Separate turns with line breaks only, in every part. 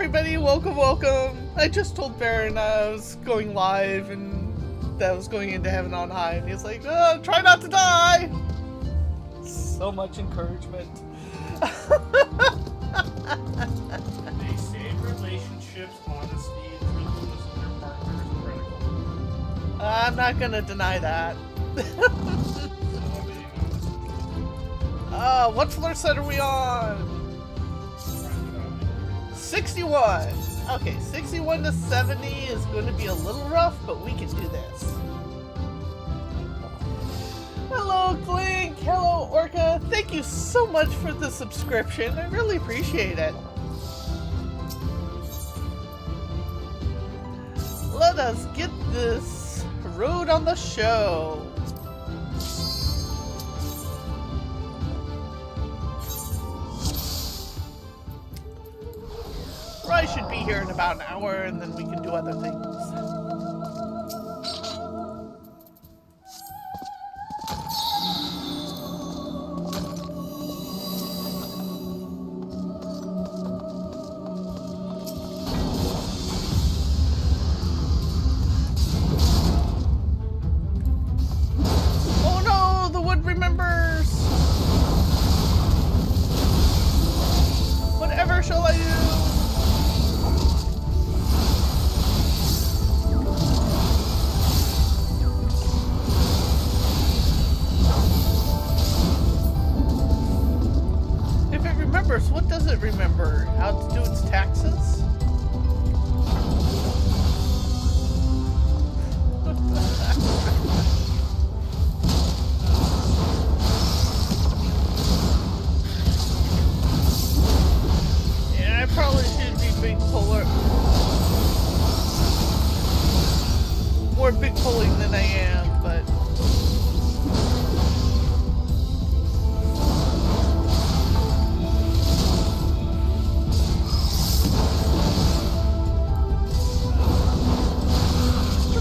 everybody, welcome. I just told Baron I was going live and that I was going into heaven on high, and he's like, try not to die! So much encouragement.
They say relationships, honesty, and truthfulness in their partner is critical.
I'm not gonna deny that. What floor set are we on? 61. Okay, 61 to 70 is going to be a little rough, but we can do this. Hello, Clink. Hello, Orca. Thank you so much for the subscription. I really appreciate it. Let us get this road on the show. I should be here in about an hour, and then we can do other things. Oh no, the wood remembers! Whatever shall I do? What does it remember? How to do its taxes? Yeah, I probably should be big puller. More big pulling than I am, but...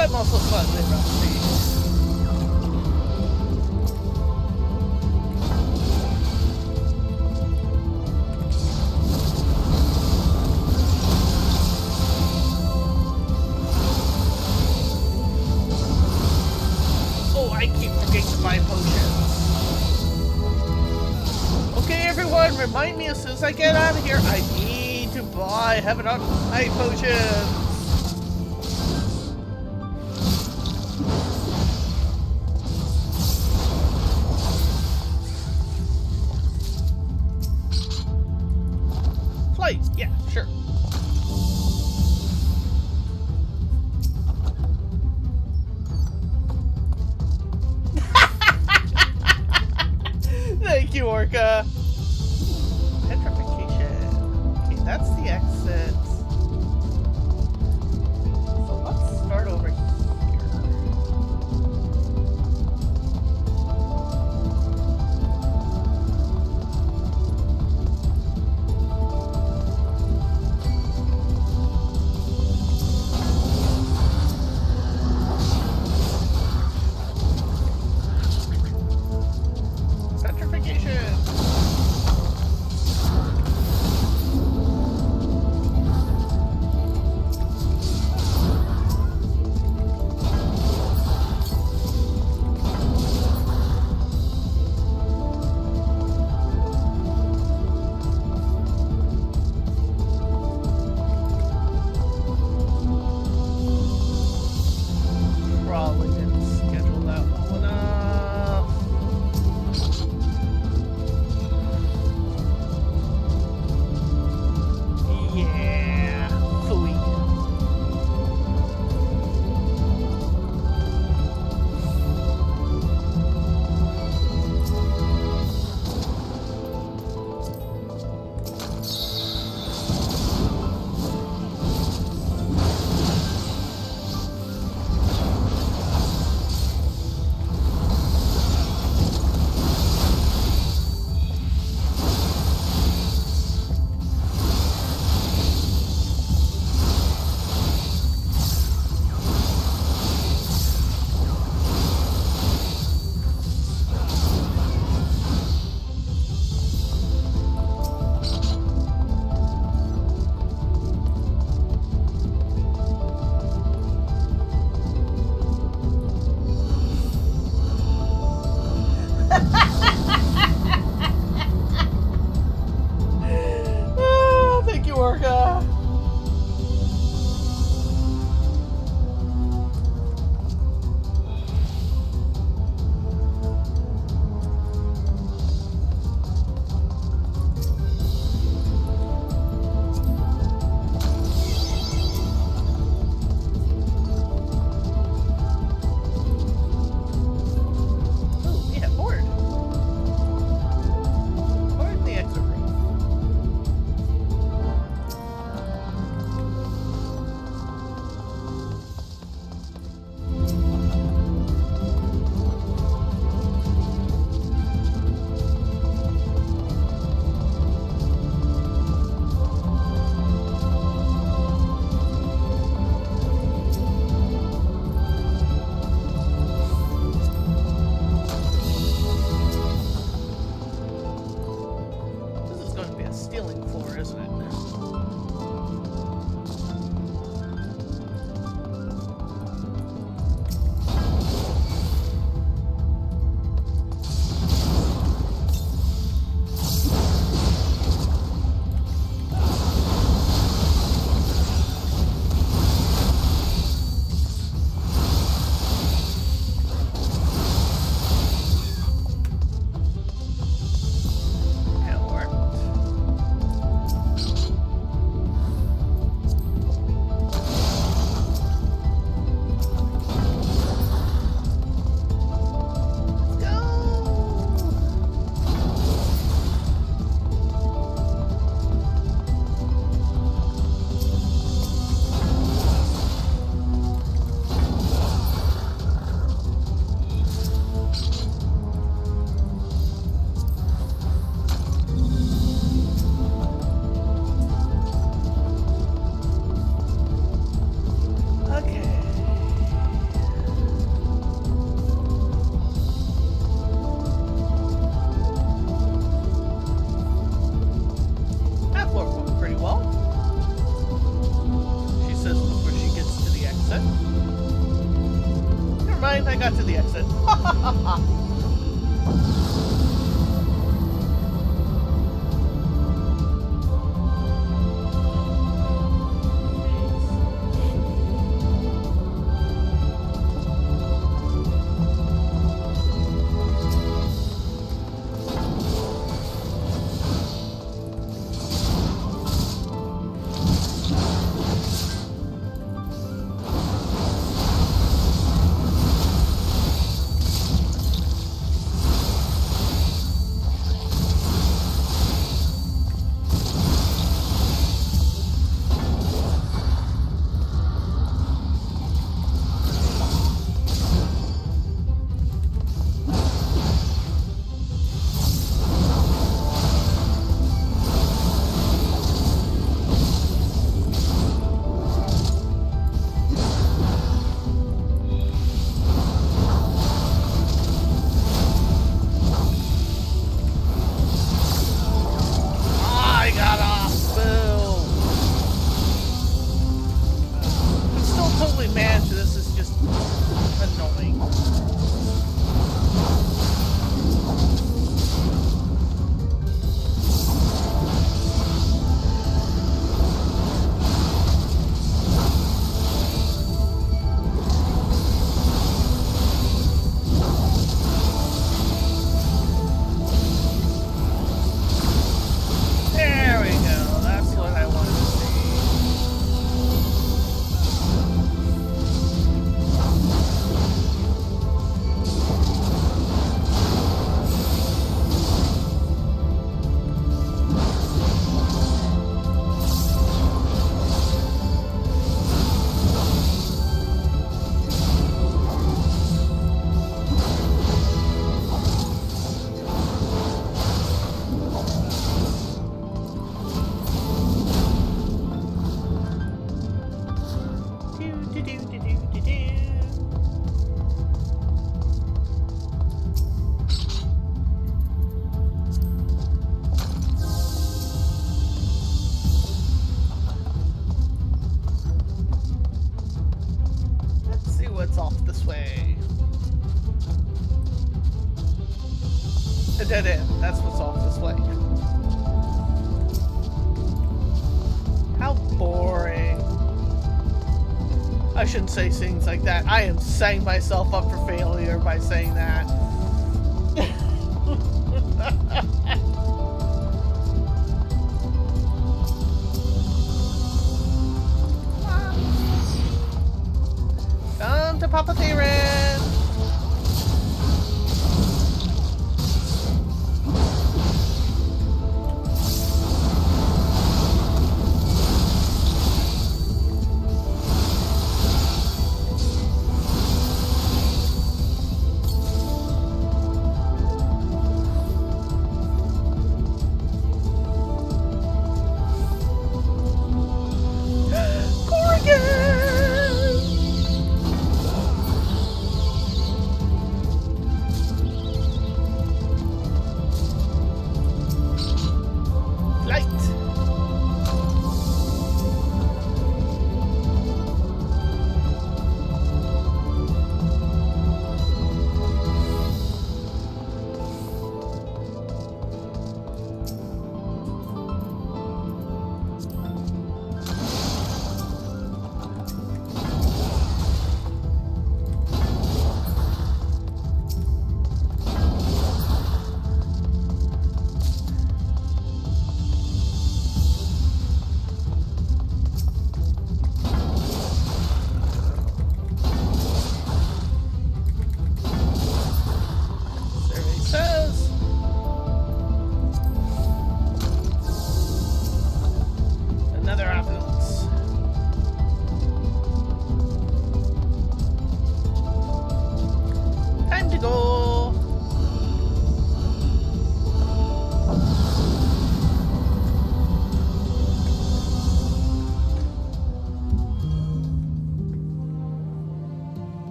I'm also slightly rusty. Oh, I keep forgetting to buy potions. Okay, everyone, remind me as soon as I get out of here, I need to buy Heaven on High potions. Yeah, sure. Thank you, Orca. Petrification. Okay, that's the exit. So let's start over here. I got to the exit. I got off. Boo. I'm still totally mad. This is just annoying. There we go. That's what I wanted to see. Do, do, do, do, do, do, do. Let's see what's off this way. A dead end. That's what's off this way. How boring. I shouldn't say things like that. I am setting myself up for failure by saying that. Come to Papa Theron.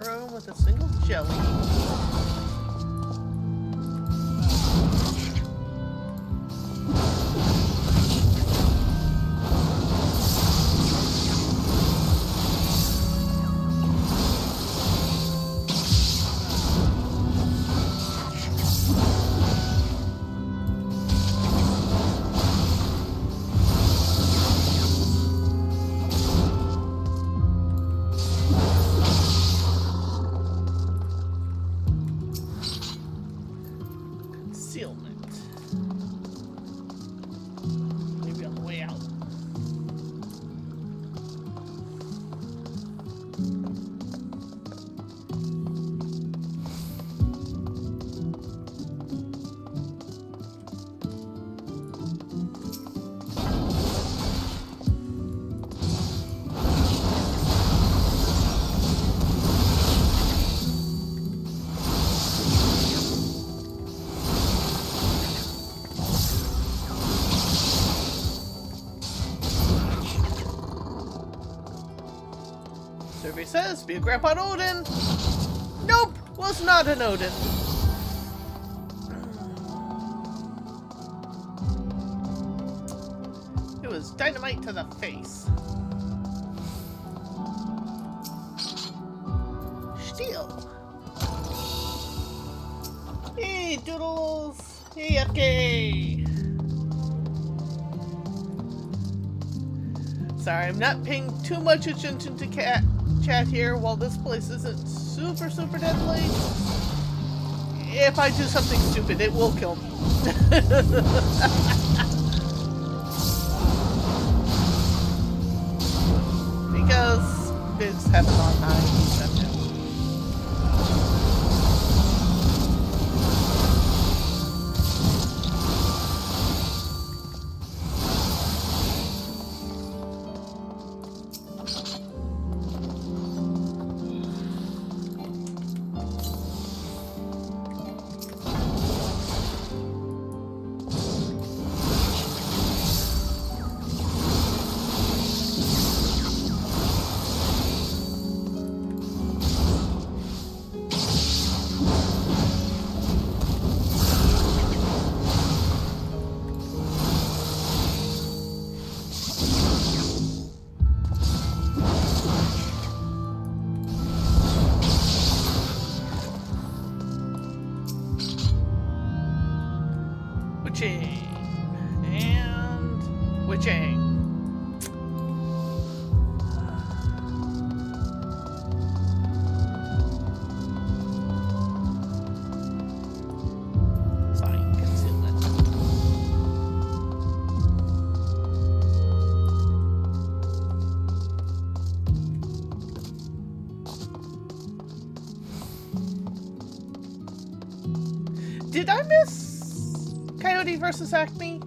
room with a single jelly. Concealment. Maybe on the way out. Survey says, be a Grandpa Odin. Nope, was not an Odin. It was dynamite to the face. Steel. Hey, Doodles. Hey, FK. Sorry, I'm not paying too much attention to chat here while this place isn't super deadly. If I do something stupid, it will kill me. Because bids have it on high. That's it. Witching and witching. Fine, concealment. Did I miss Coyote versus Acme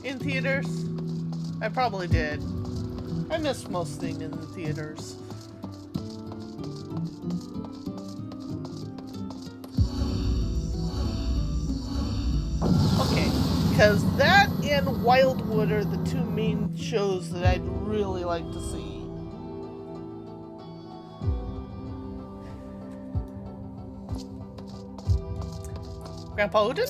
in theaters? I probably did. I missed most things in the theaters. Okay, because that and Wildwood are the two main shows that I'd really like to see. Grandpa Odin?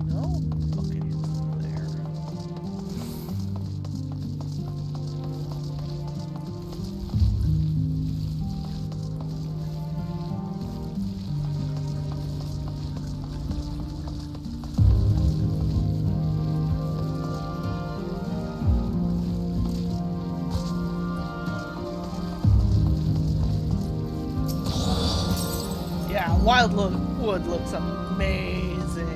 No? Okay, there. Yeah, Wildwood looks amazing.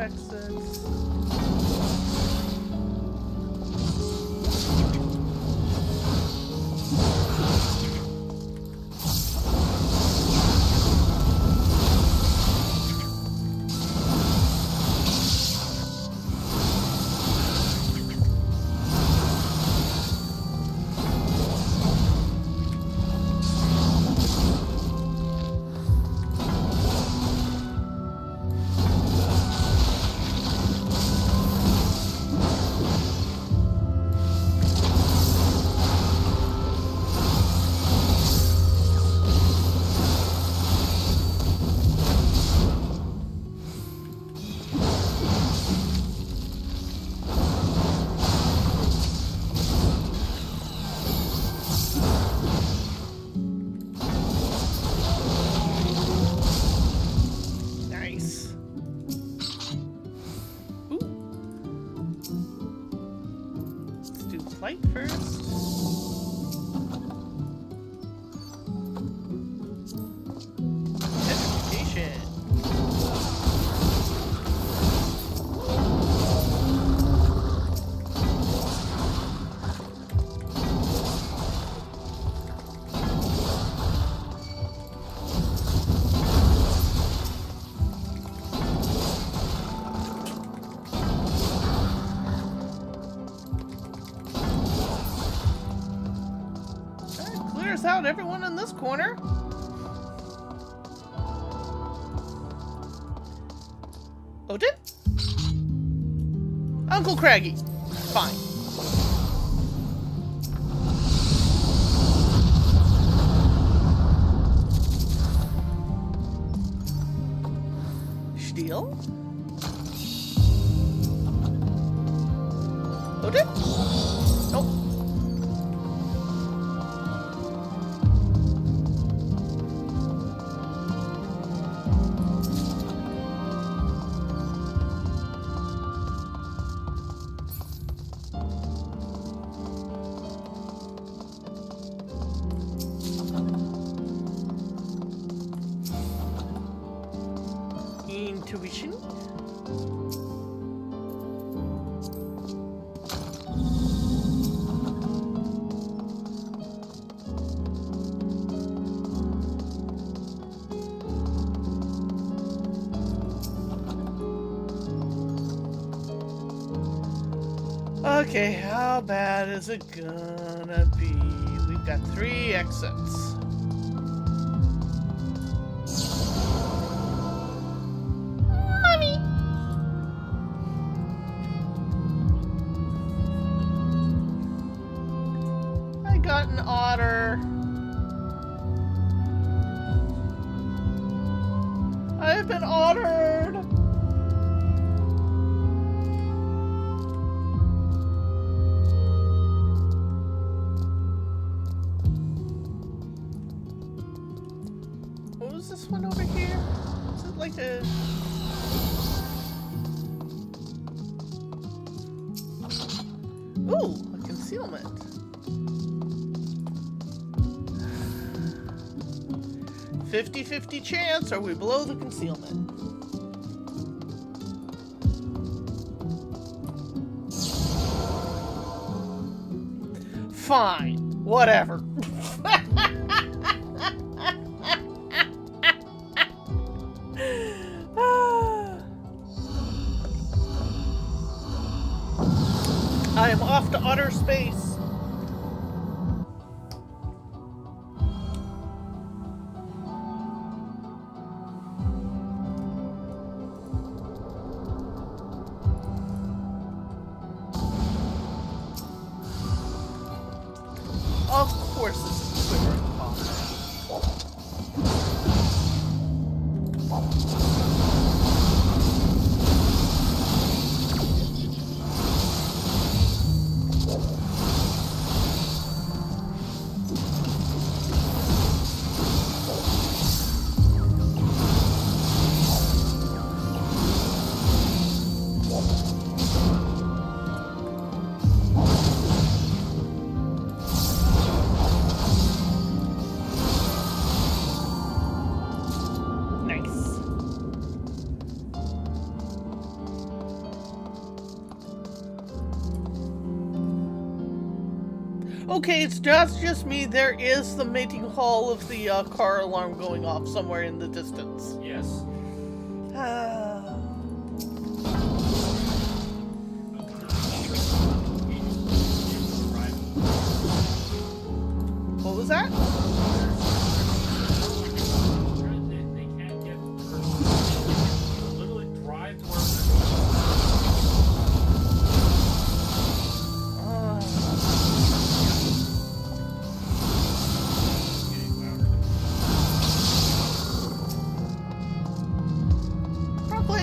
exits. Nice. Ooh. Let's do flight first. Education. That clears out everyone in this corner. Odin? Uncle Craggy. Fine. Steel? Odin? Nope. Intuition? Okay, how bad is it gonna be? We've got 3 exits. Mommy! I got an otter. I've been ottered. What was this one over here? Is it like a... Ooh, a concealment. "50-50 chance, are we below the concealment?" Fine, whatever. I am off to utter space. Of course this is quicker than possible. Okay, it's just me. There is the mating call of the car alarm going off somewhere in the distance.
Yes.
What was that?
They can't get literally drive to where
Broccoli!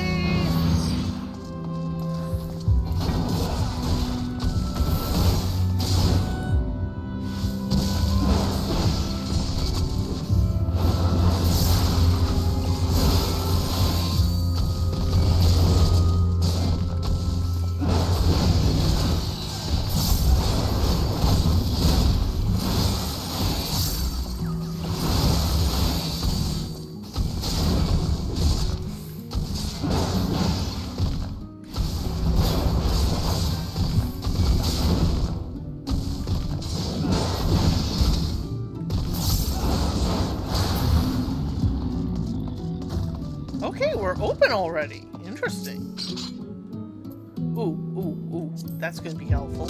Okay, we're open already. Interesting. Ooh, that's gonna be helpful.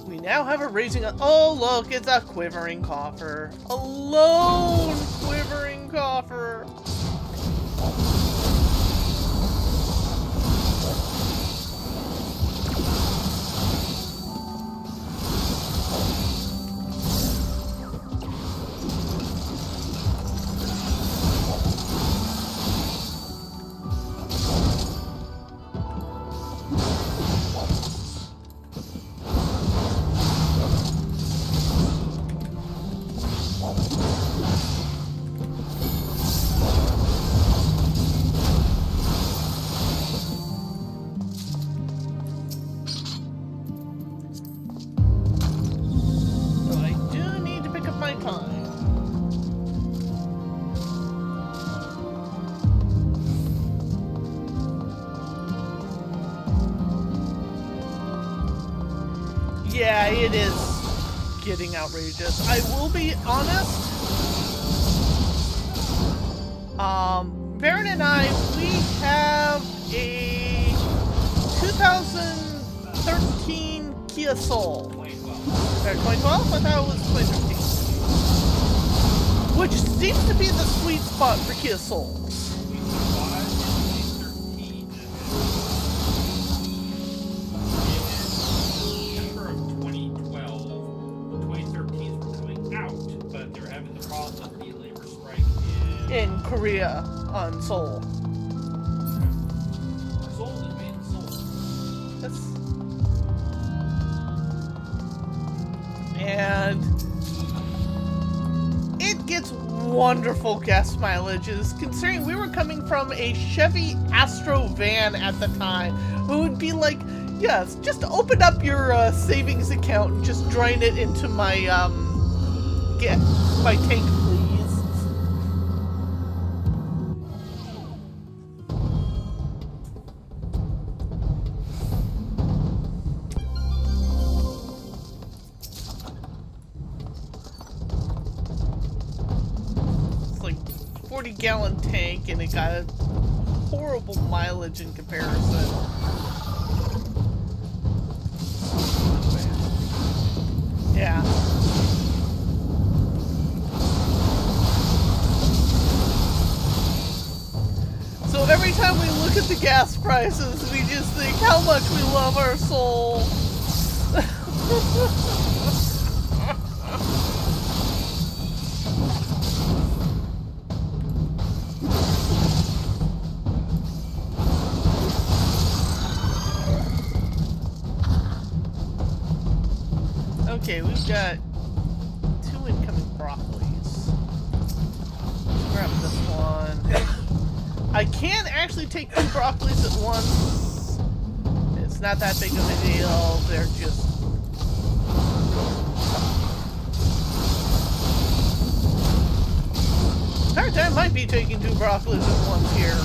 We now have a raising. Oh, look, it's a quivering coffer. A lone quivering coffer. So I do need to pick up my time. Yeah, it is getting outrageous. I will be honest. Baron and I, we have a 2013 Kia Soul. 2012? I thought it was 2013. Which seems to be the sweet spot for Kia Souls.
September of 2012, the 2013s were coming out, but they were having the problem of the labor strike
In Korea on Seoul.
Seoul is made in Seoul.
That's... And it gets wonderful gas mileages, considering we were coming from a Chevy Astro van at the time. It would be like, yes, just open up your savings account and just drain it into my my tank, please. It's like 40-gallon tank, and it got a horrible mileage in comparison. Yeah. So every time we look at the gas prices, we just think how much we love our soul. Okay, we've got 2 incoming broccolis. Let's grab this one. I can actually take 2 broccolis at once. It's not that big of a deal. They're just... Hard time might be taking 2 broccolis at once here.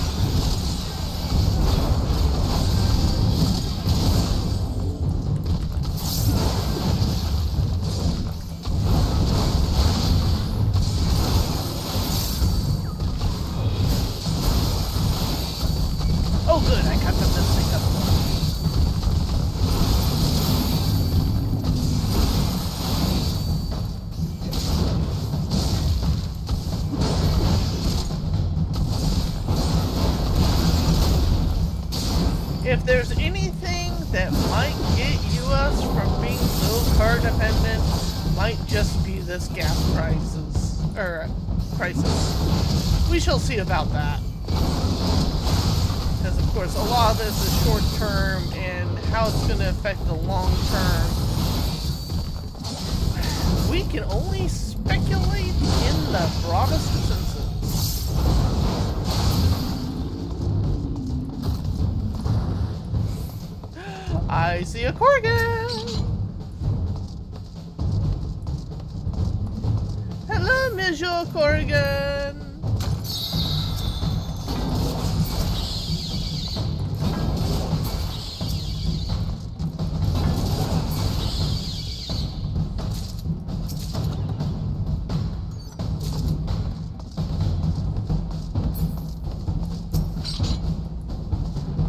If there's anything that might get us from being so car dependent, might just be this gas crisis. We shall see about that. Because of course a lot of this is short term, and how it's going to affect the long term, we can only speculate in the broadest of senses. I see a Corgan! Hello, Monsieur Corgan!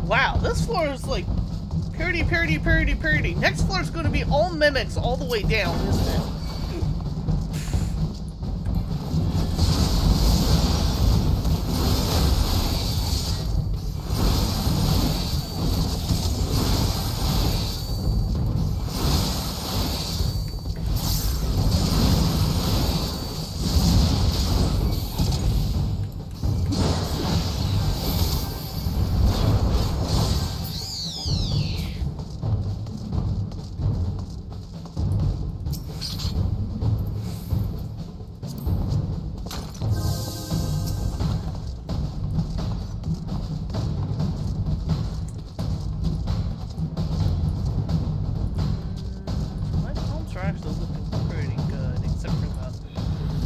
Wow, this floor is like purdy. Next floor is going to be all mimics all the way down, isn't it?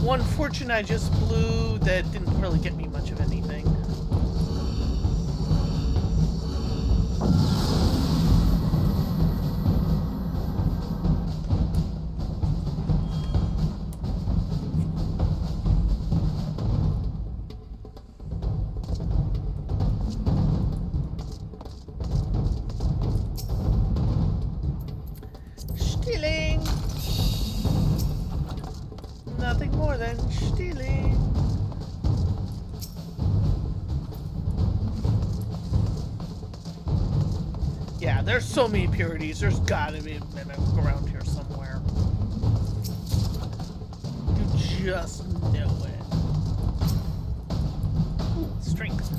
One fortune I just blew that didn't really get me much of anything. Stealing! Nothing more than stealing. Yeah, there's so many purities. There's gotta be a mimic around here somewhere. You just know it. Ooh, strength.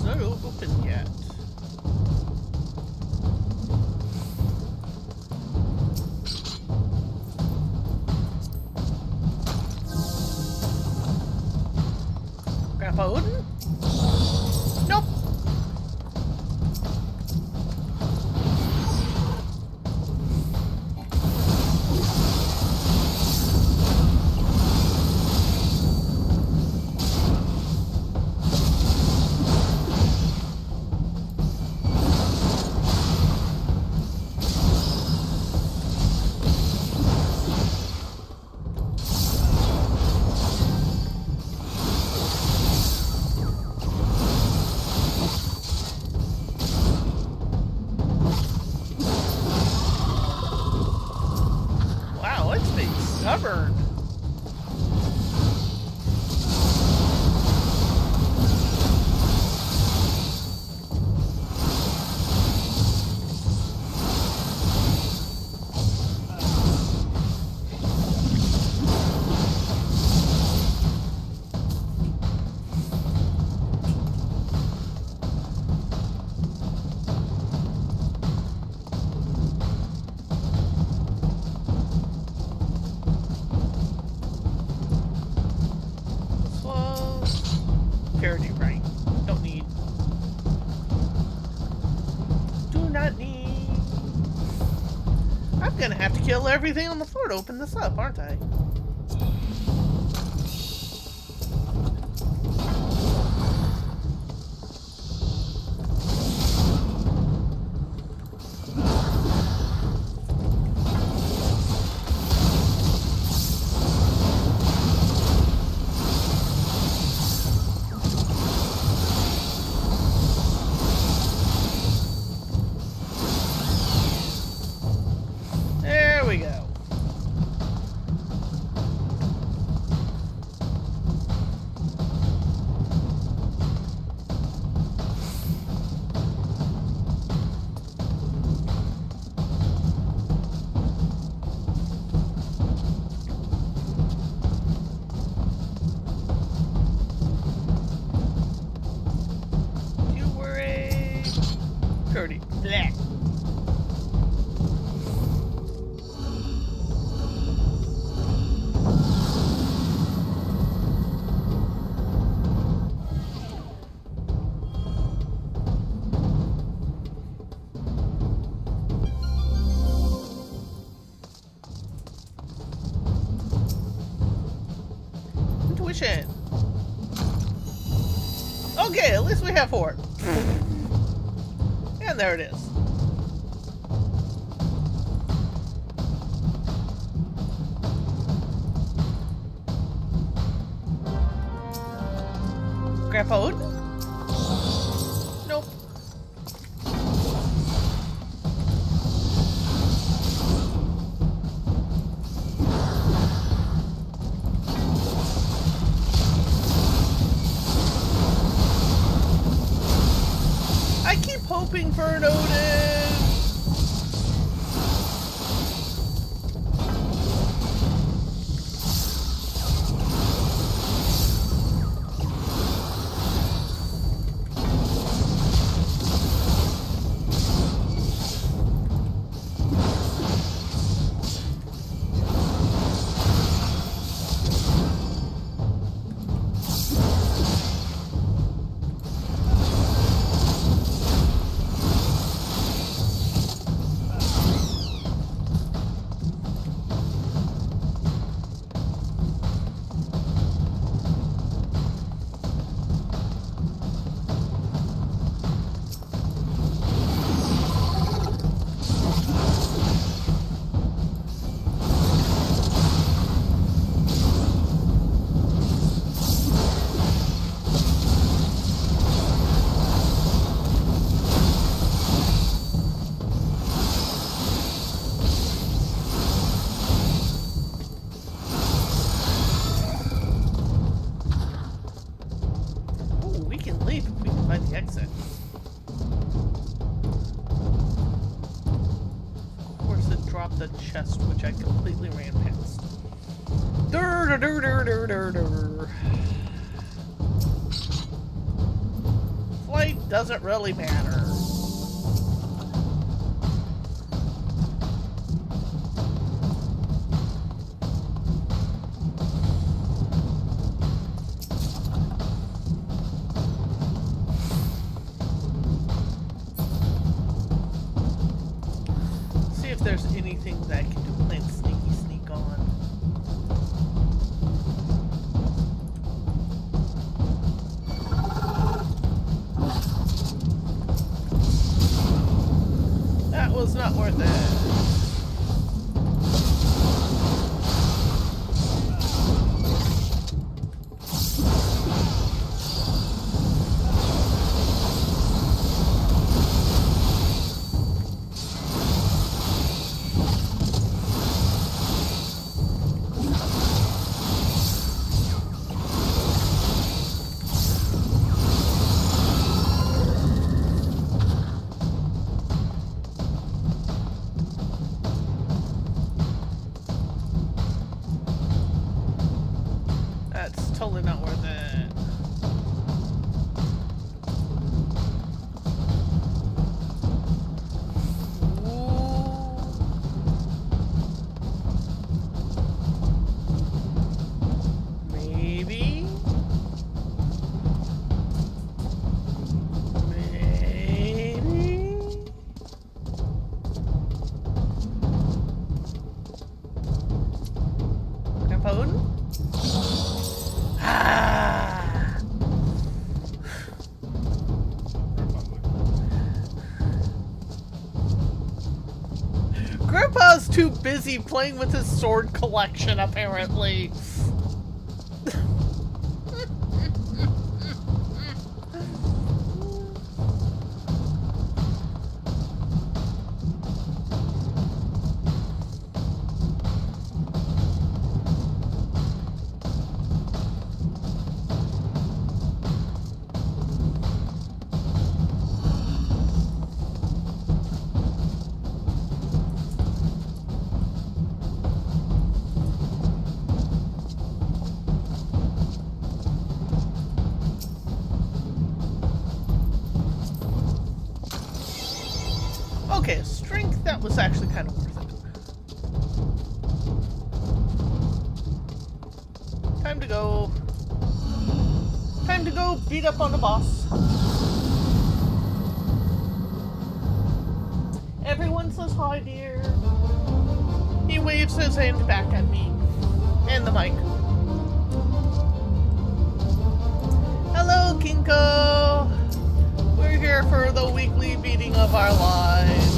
not open yet. Grandpa Odin? Nope. Wow, it's being stubborn. Parity, right? Don't need. Do not need. I'm gonna have to kill everything on the floor to open this up, aren't I? There we go. You were a Cody. Blech. Intuition. Okay, at least we have 4. And there it is. Grandpa Odin? Nope. I keep hoping for an Odin. exit. Of course it dropped the chest, which I completely ran past. Dur, dur, dur, dur, dur, dur. Flight. doesn't really matter. See if there's anything that I can do playing sneaky sneak on. That was not worth it. That's totally not worth it. Ooh. Maybe? Maybe? Capone? Grandpa's too busy playing with his sword collection, apparently. Okay, strength, that was actually kind of worth it. Time to go. Time to go beat up on the boss. Everyone says hi, dear. He waves his hand back at me. And the mic. Hello, Kinko. We're here for the weekly beating of our lives.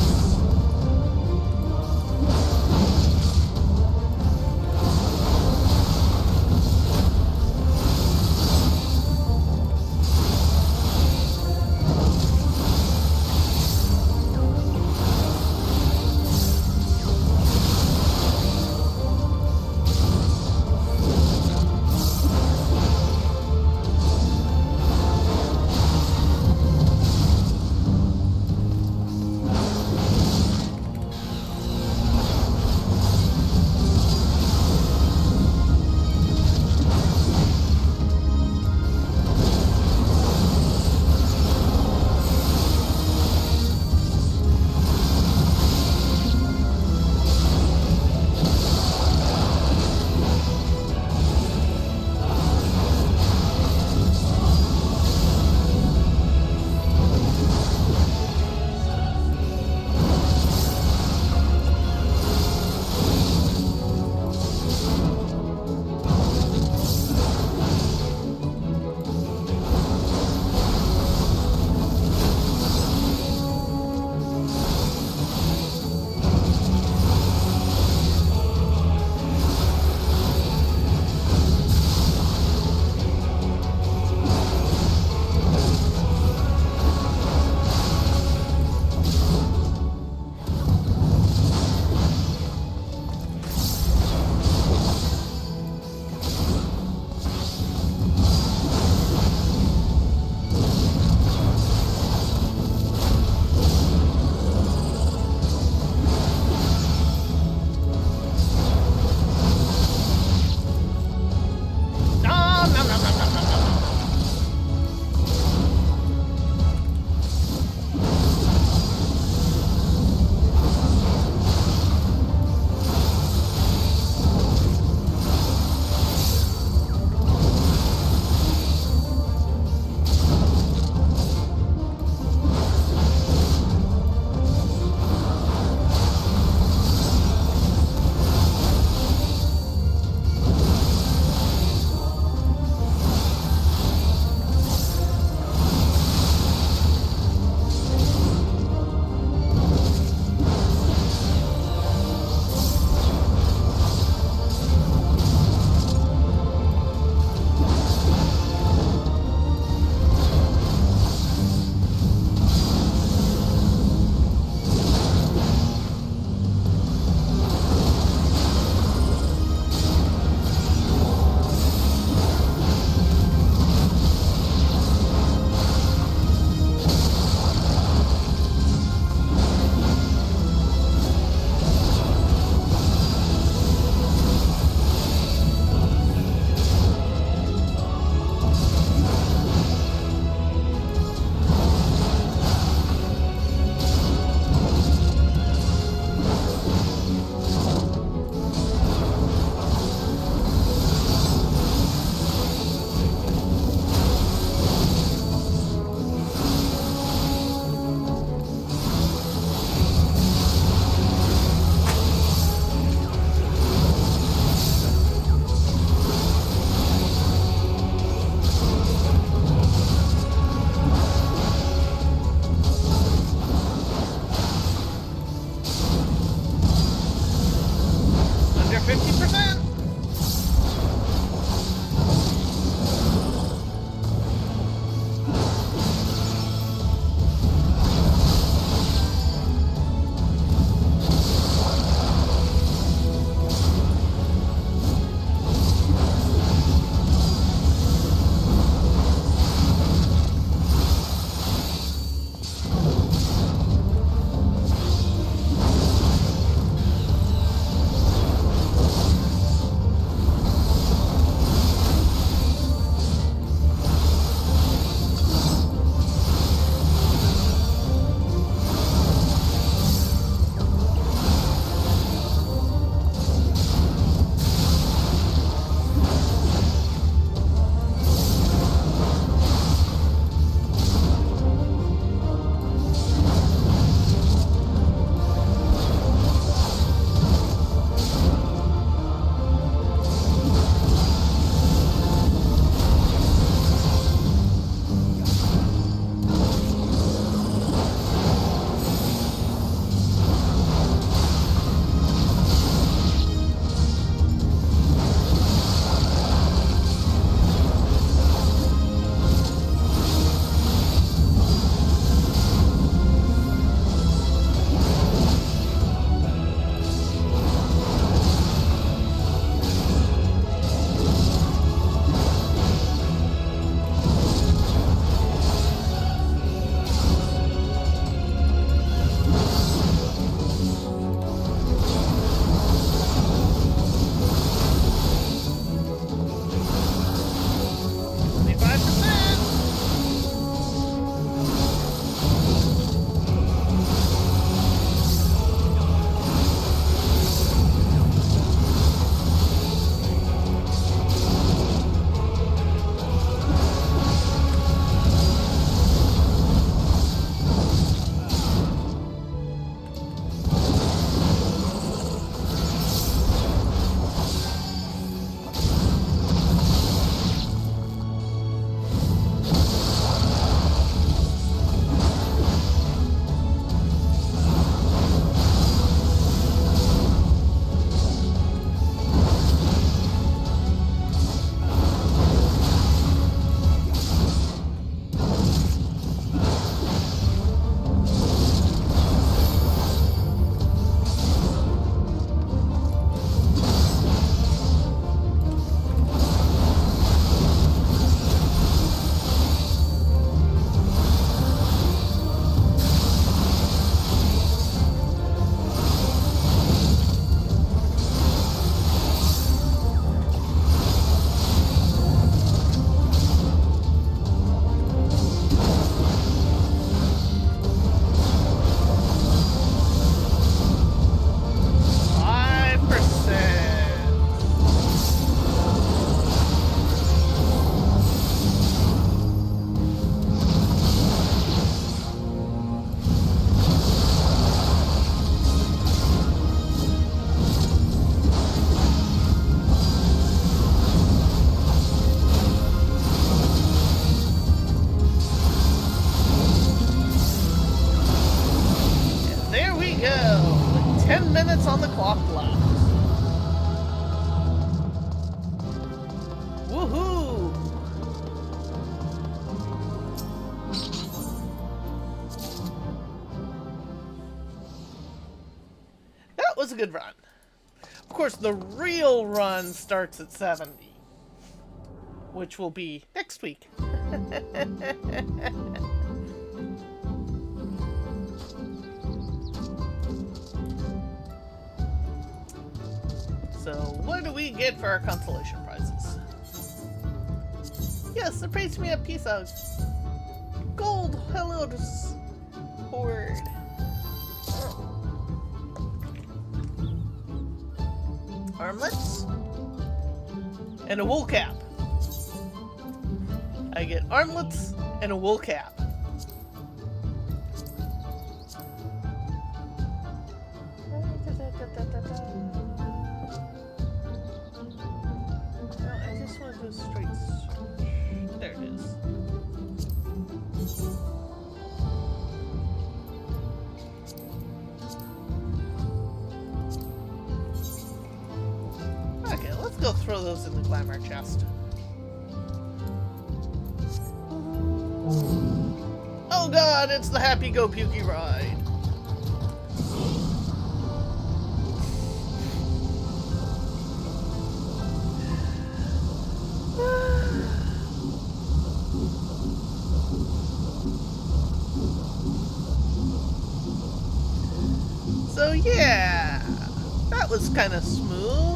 was a good run. Of course, the real run starts at 70, which will be next week. So, what do we get for our consolation prizes? Yes, the praise me a piece of gold. Hello, this horde. Armlets and a wool cap. I get armlets and a wool cap. No, I just want to do a straight search. There it is. Okay, let's go throw those in the glamour chest. Oh god, it's the Happy Go Pukey ride. So yeah, that was kind of smooth.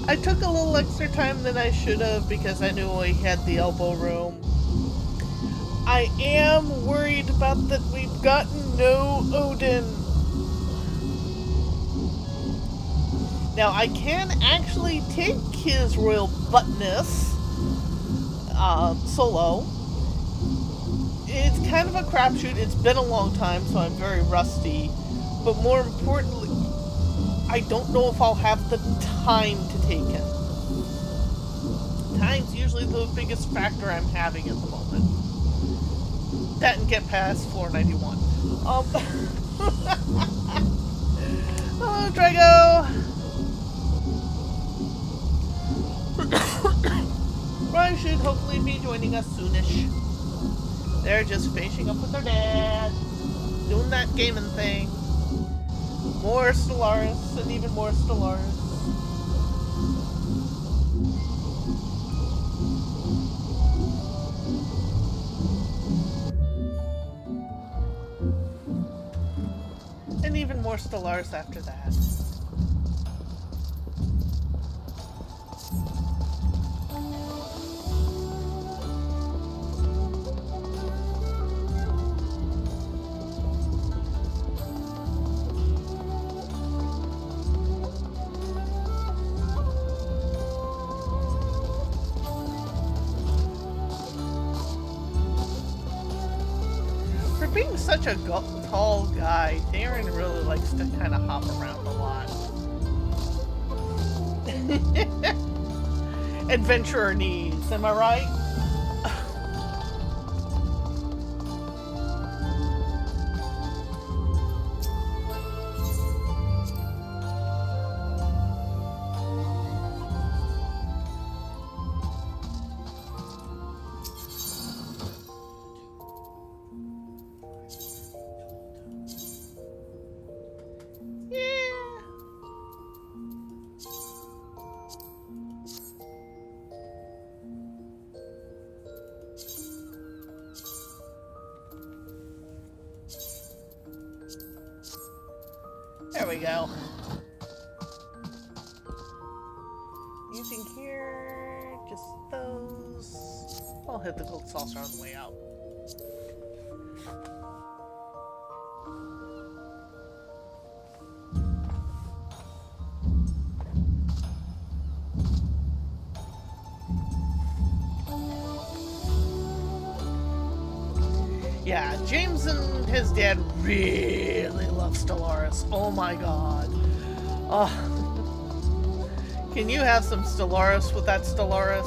I took a little extra time than I should have because I knew we had the elbow room. I am worried about that we've gotten no Odin. Now I can actually take his royal buttness solo. It's kind of a crapshoot. It's been a long time, so I'm very rusty. But more importantly, I don't know if I'll have the time to take him. Time's usually the biggest factor I'm having at the moment. That and get past floor 91. Hello, Drago! Ryan should hopefully be joining us soonish. They're just finishing up with their dad, doing that gaming thing. More Stellaris, and even more Stellaris. And even more Stellaris after that. Being such a tall guy, Darren really likes to kind of hop around a lot. Adventurer needs, am I right? There we go. Using here, just those. I'll hit the gold saucer on the way out. Yeah, James and his dad really love Stellaris. Oh my god. Can you have some Stellaris with that Stellaris?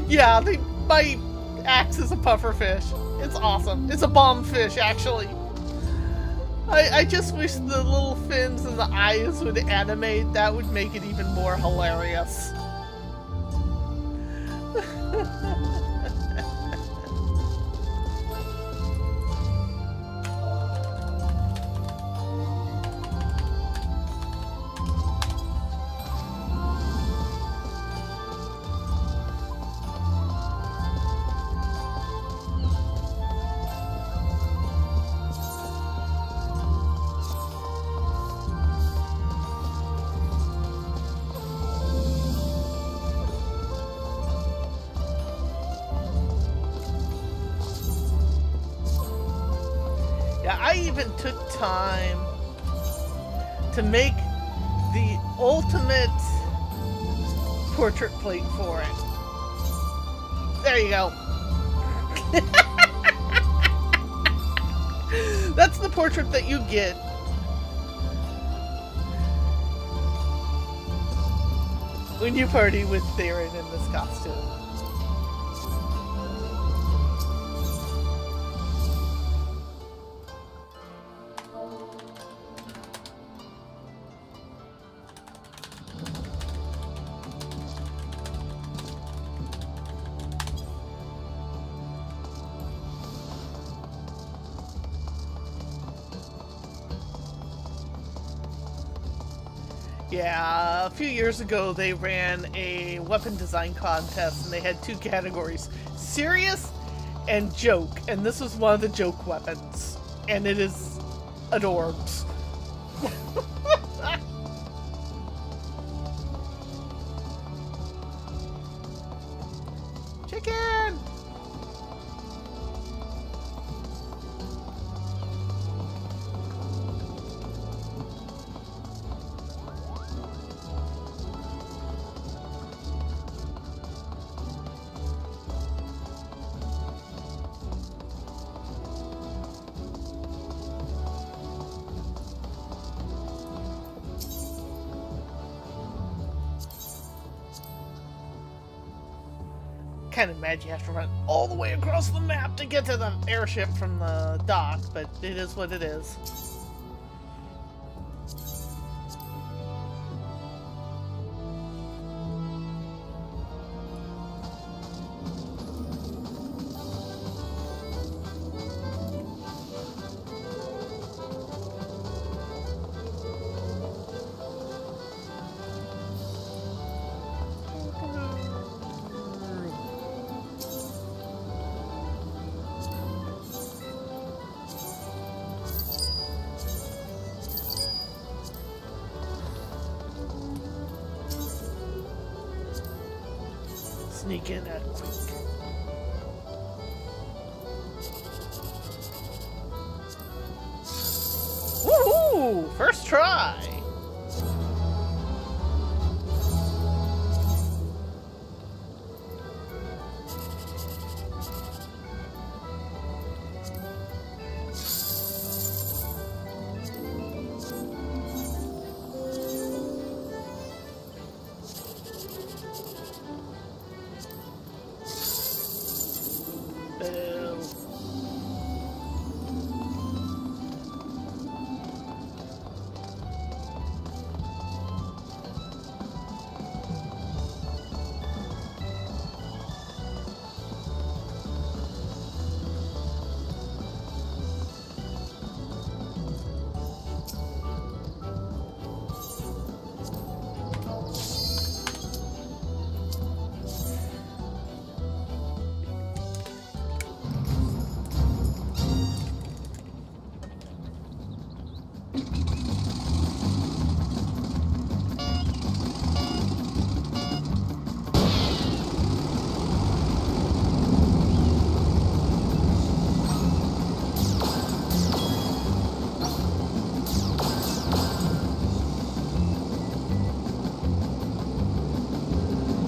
Yeah, my axe is a pufferfish. It's awesome. It's a bomb fish, actually. I just wish the little fins and the eyes would animate. That would make it even more hilarious. I even took time to make the ultimate portrait plate for it. There you go. That's the portrait that you get. When you party with Theron in this costume. Yeah, a few years ago they ran a weapon design contest and they had 2 categories, serious and joke, and this was one of the joke weapons, and it is adorbs. Chicken! Kind of mad you have to run all the way across the map to get to the airship from the dock, but it is what it is. Sneak in that quick. Woohoo! First try!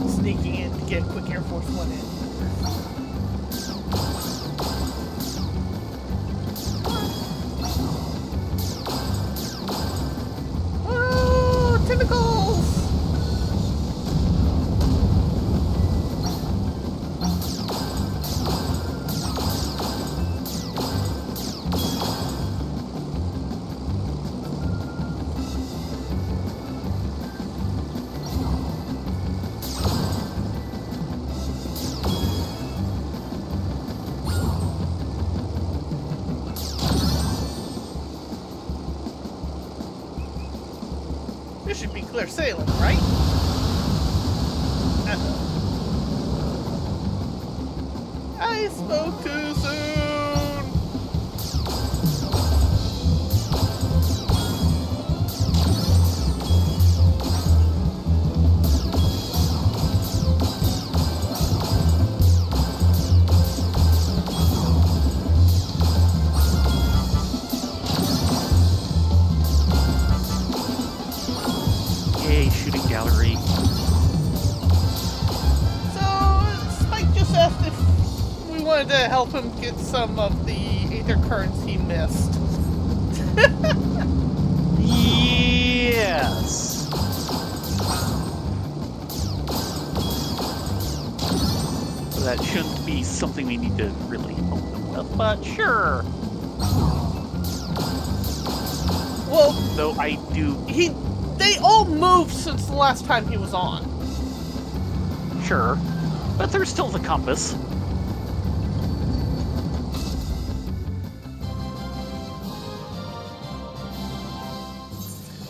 Sneaking in to get a quick Air Force One in. Oh, tentacles! This should be clear sailing, right? I spoke too soon! wanted to help him get some of the ether currents he missed.
Yes. That shouldn't be something we need to really help him with, but sure.
Well,
Though I do...
They all moved since the last time he was on.
Sure. But there's still the compass.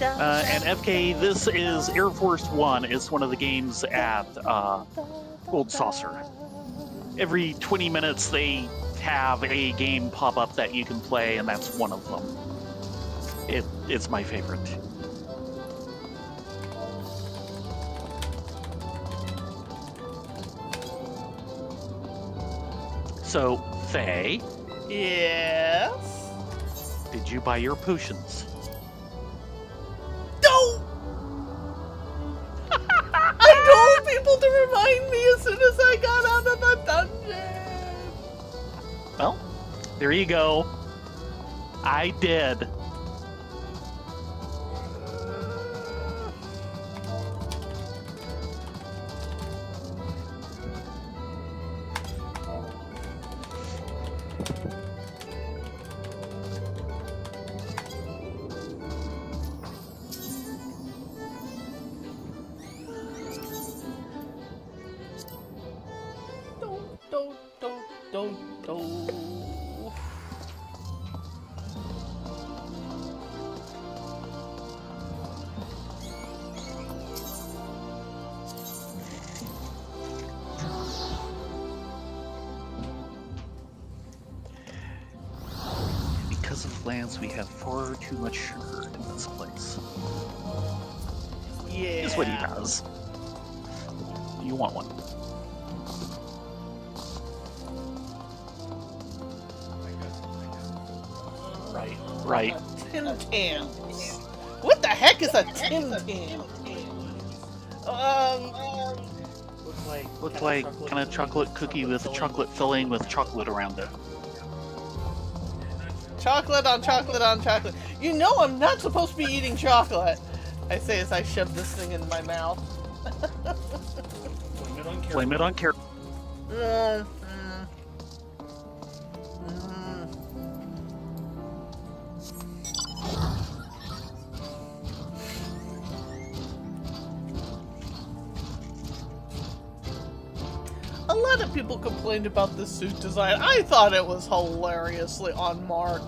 And FK, this is Air Force One. It's one of the games at Gold Saucer. Every 20 minutes they have a game pop up that you can play, and that's one of them. It's my favorite. So, Faye?
Yes?
Did you buy your potions?
Don't! I told people to remind me as soon as I got out of the dungeon!
Well, there you go. I did.
Don't.
Because of lands, we have far too much sugar in this place.
Yeah.
Is what he does. You want one? Right.
Tin can. What the heck is a tin can?
Looks like kind of chocolate cookie with a chocolate filling with chocolate around it.
Chocolate on chocolate on chocolate. You know I'm not supposed to be eating chocolate. I say as I shove this thing in my mouth.
Blame it on carrot.
A lot of people complained about the suit design. I thought it was hilariously on mark.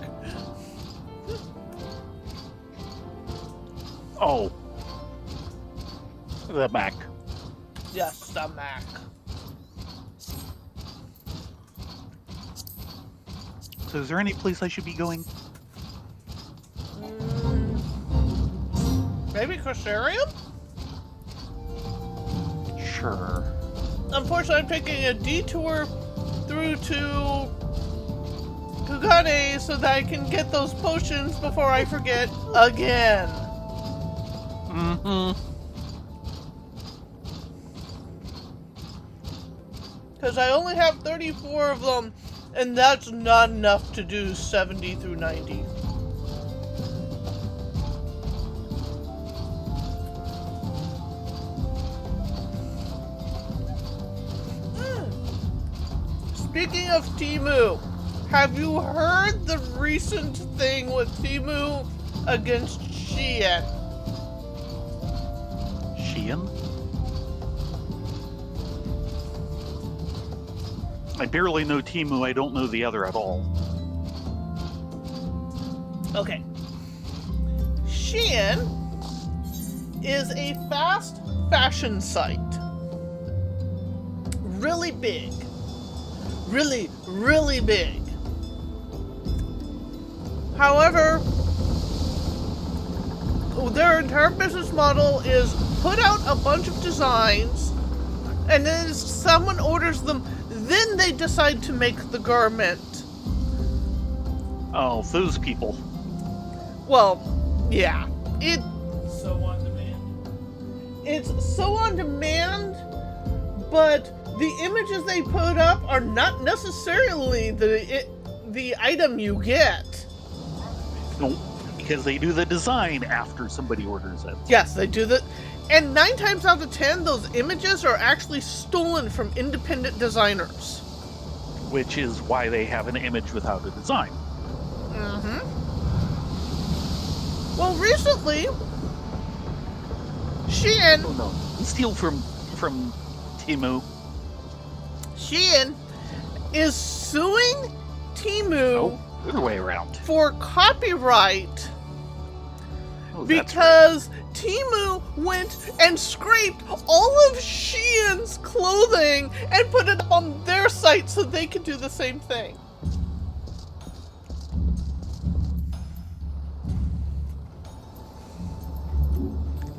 Oh. The Mac.
Yes, the Mac.
So is there any place I should be going?
Maybe Crystarium?
Sure.
Unfortunately, I'm taking a detour through to Kugane so that I can get those potions before I forget again.
Mm-hmm.
Because I only have 34 of them, and that's not enough to do 70 through 90. Speaking of Temu, have you heard the recent thing with Temu against Shein?
Shein? I barely know Temu, I don't know the other at all.
Okay. Shein is a fast fashion site. Really big. Really, really big. However, their entire business model is put out a bunch of designs, and then someone orders them, then they decide to make the garment.
Oh, those people.
Well, yeah.
So on demand.
It's so on demand, but the images they put up are not necessarily the item you get.
No, because they do the design after somebody orders it.
Yes, they do that. And 9 times out of 10, those images are actually stolen from independent designers.
Which is why they have an image without a design.
Mm-hmm. Well, recently, Shein...
Oh no, steal from Temu.
Shein is suing Temu
Oh, other way around.
for copyright
Oh, that's
because Temu went and scraped all of Shein's clothing and put it up on their site so they could do the same thing.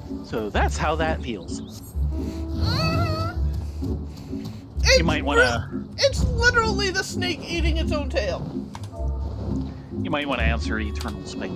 right. So that's how that feels.
It's
You might want to.
It's literally the snake eating its own tail.
You might want to answer Eternal Spike.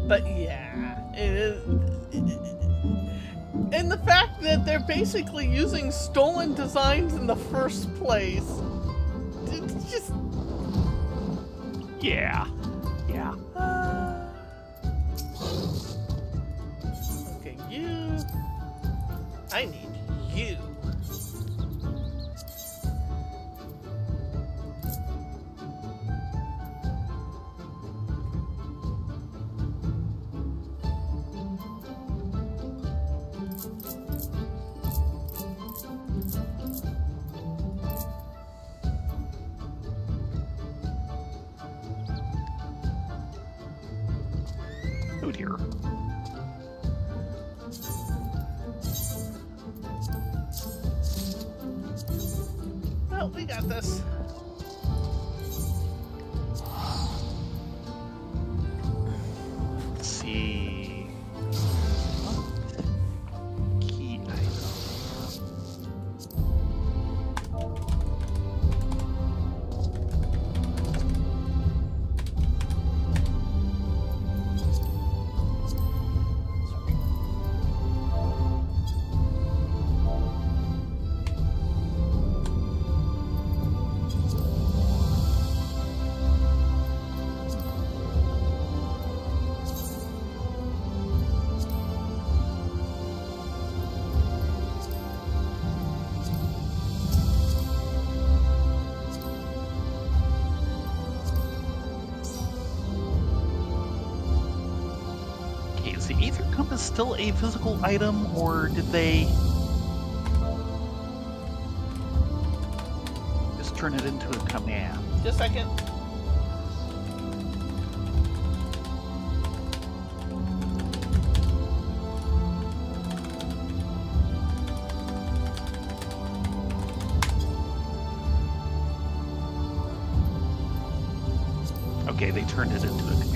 But yeah, it is. And the fact that they're basically using stolen designs in the first place, it's just.
Yeah. Yeah.
Okay, you. I need you.
Oh dear.
Well, we got this.
Let's see. Key item. Okay, is the Aether Compass still a physical item, or did they just turn it into a command?
Just a second.
Okay, they turned it into a command.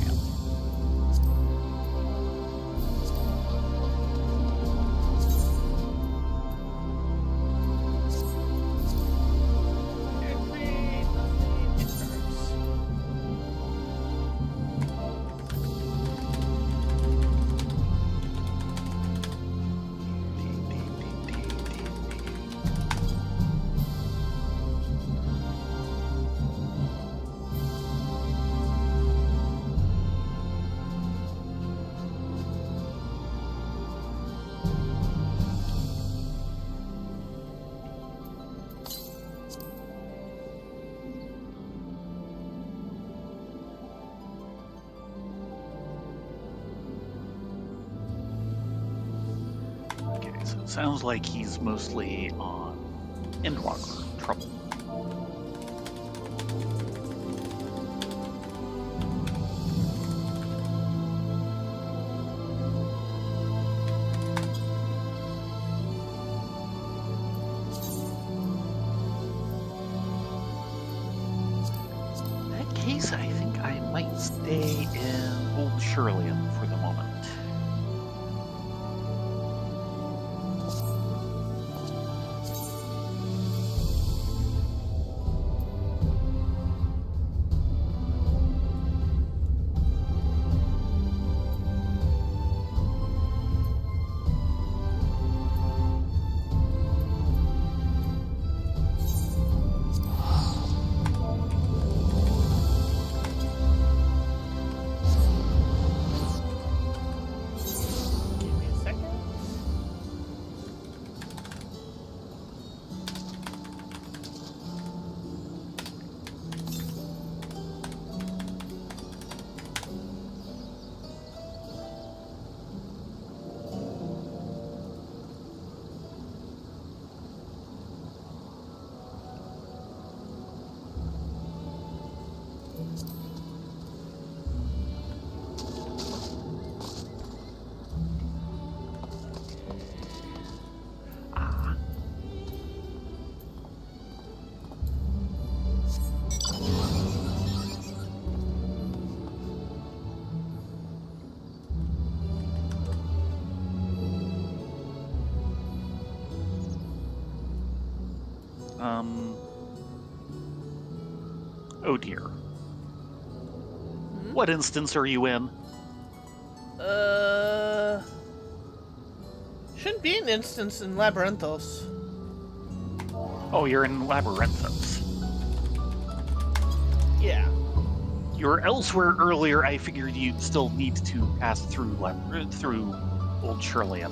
Sounds like he's mostly on Endwalker trouble. In that case, I think I might stay in Old Shirley for the moment.
Give me a second.
Ah. Oh dear. What instance are you in?
Shouldn't be an instance in Labyrinthos.
Oh, you're in Labyrinthos.
Yeah.
You were elsewhere earlier. I figured you'd still need to pass through through Old Shirley.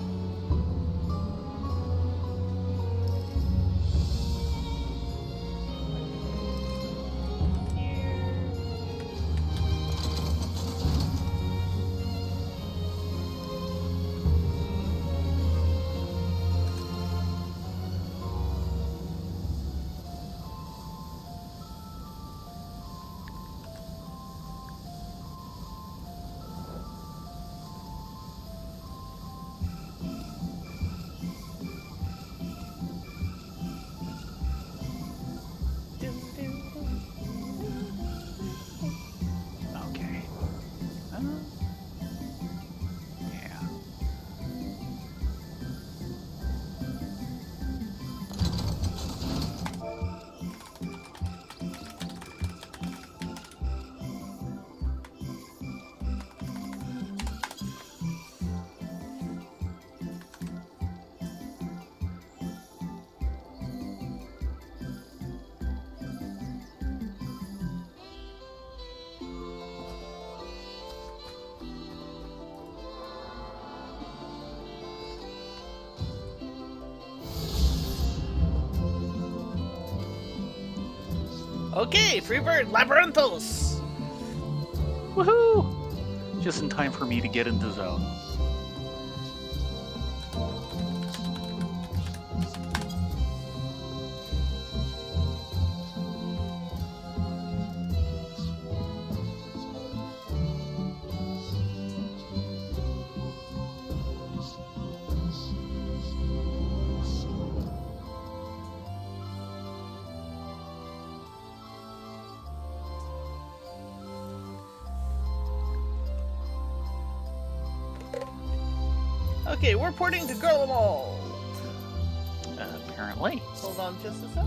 Okay. Yeah.
Okay, Freebird, Labyrinthos!
Woohoo! Just in time for me to get into zone.
Okay, we're porting to Garlemald.
Apparently.
Hold on just a sec.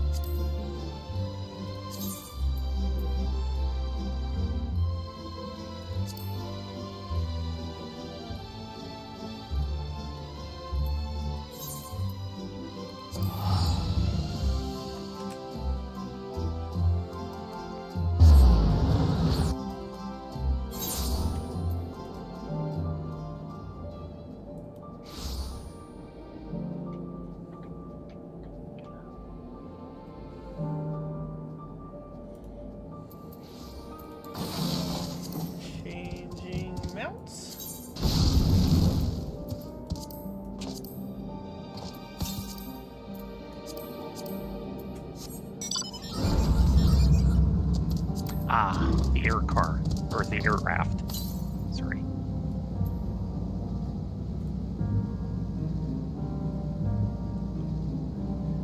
Ah, the air car. Or the air raft. Sorry.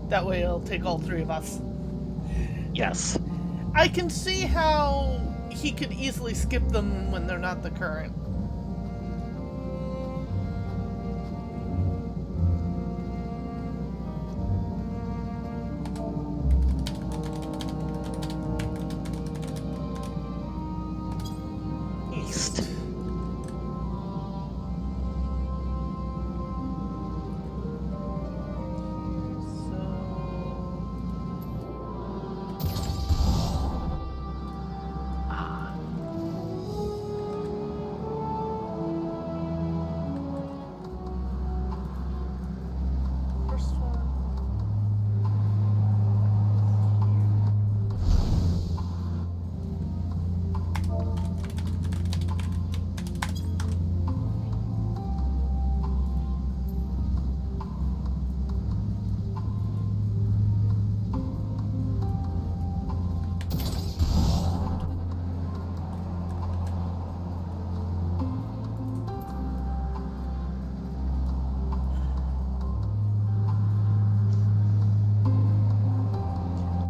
That way it'll take all three of us.
Yes.
I can see how he could easily skip them when they're not the current.
East. Ah.
First one.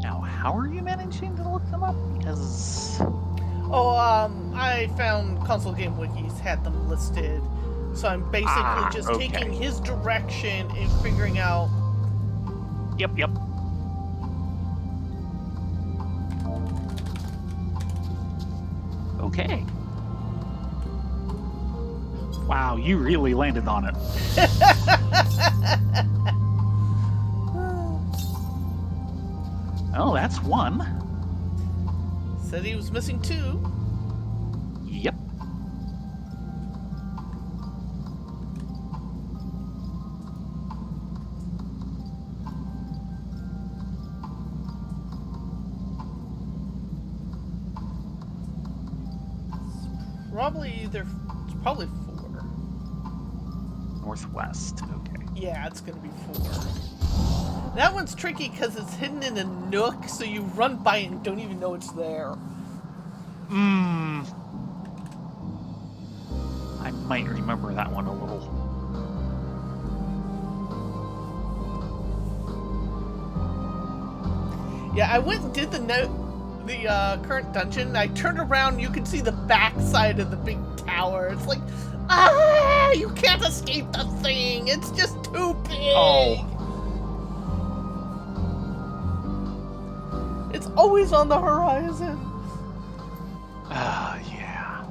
Now, how are you managing to look them up? Because...
Oh, I found console game wikis had them listed, so I'm basically just
okay.
taking his direction and figuring out.
Yep. Okay. Wow, you really landed on it. Oh, that's one.
Said he was missing two.
Yep.
It's probably four.
Northwest. Okay.
Yeah, it's gonna be four. That one's tricky because it's hidden in a nook, so you run by it and don't even know it's there.
I might remember that one a little.
Yeah, I went and did the current dungeon. I turned around, you can see the back side of the big tower. It's like, you can't escape the thing. It's just too big.
Oh.
It's always on the horizon.
Yeah.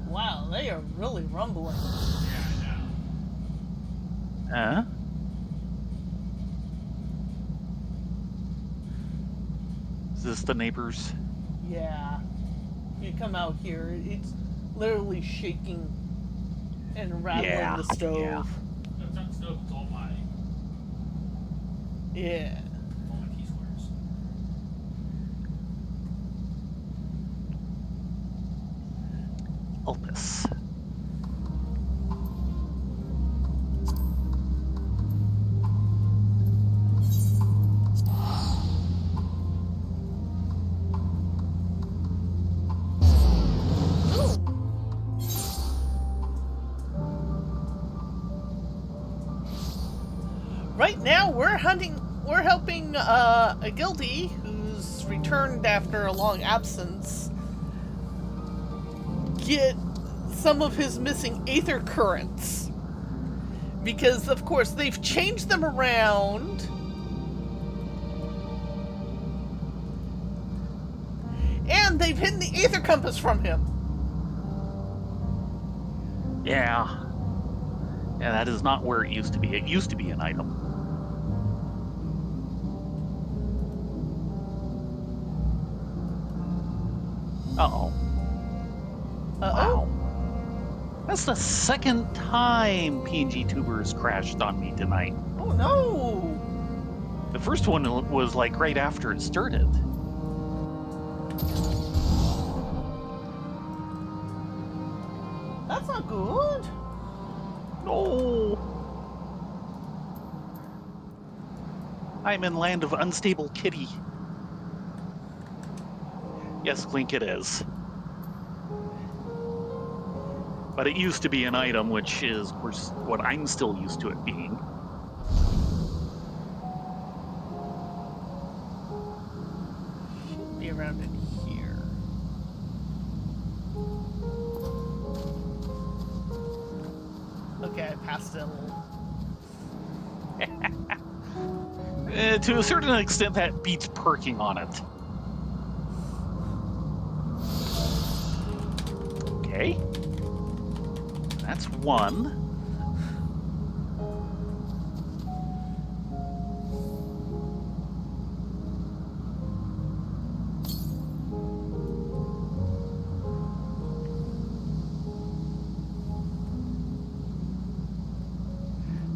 Wow, they are really rumbling.
Yeah, I know.
Huh? Is this the neighbors?
Yeah. You come out here, it's literally shaking and rattling
Yeah,
the stove.
yeah.
No, it's not stove, it's all my
Yeah.
T-squares.
Elvis.
Right now, we're helping a guildie who's returned after a long absence get some of his missing aether currents. Because, of course, they've changed them around. And they've hidden the aether compass from him.
Yeah. Yeah, that is not where it used to be. It used to be an item. Uh-oh.
Uh-oh.
Wow. That's the second time PNG Tubers crashed on me tonight.
Oh, no.
The first one was like right after it started.
That's not good.
No. I'm in land of unstable kitty. Yes, Clink it is. But it used to be an item, which is, of course, what I'm still used to it being.
Should be around in here. Okay, I passed it a little.
To a certain extent, that beats perking on it. Okay. That's one.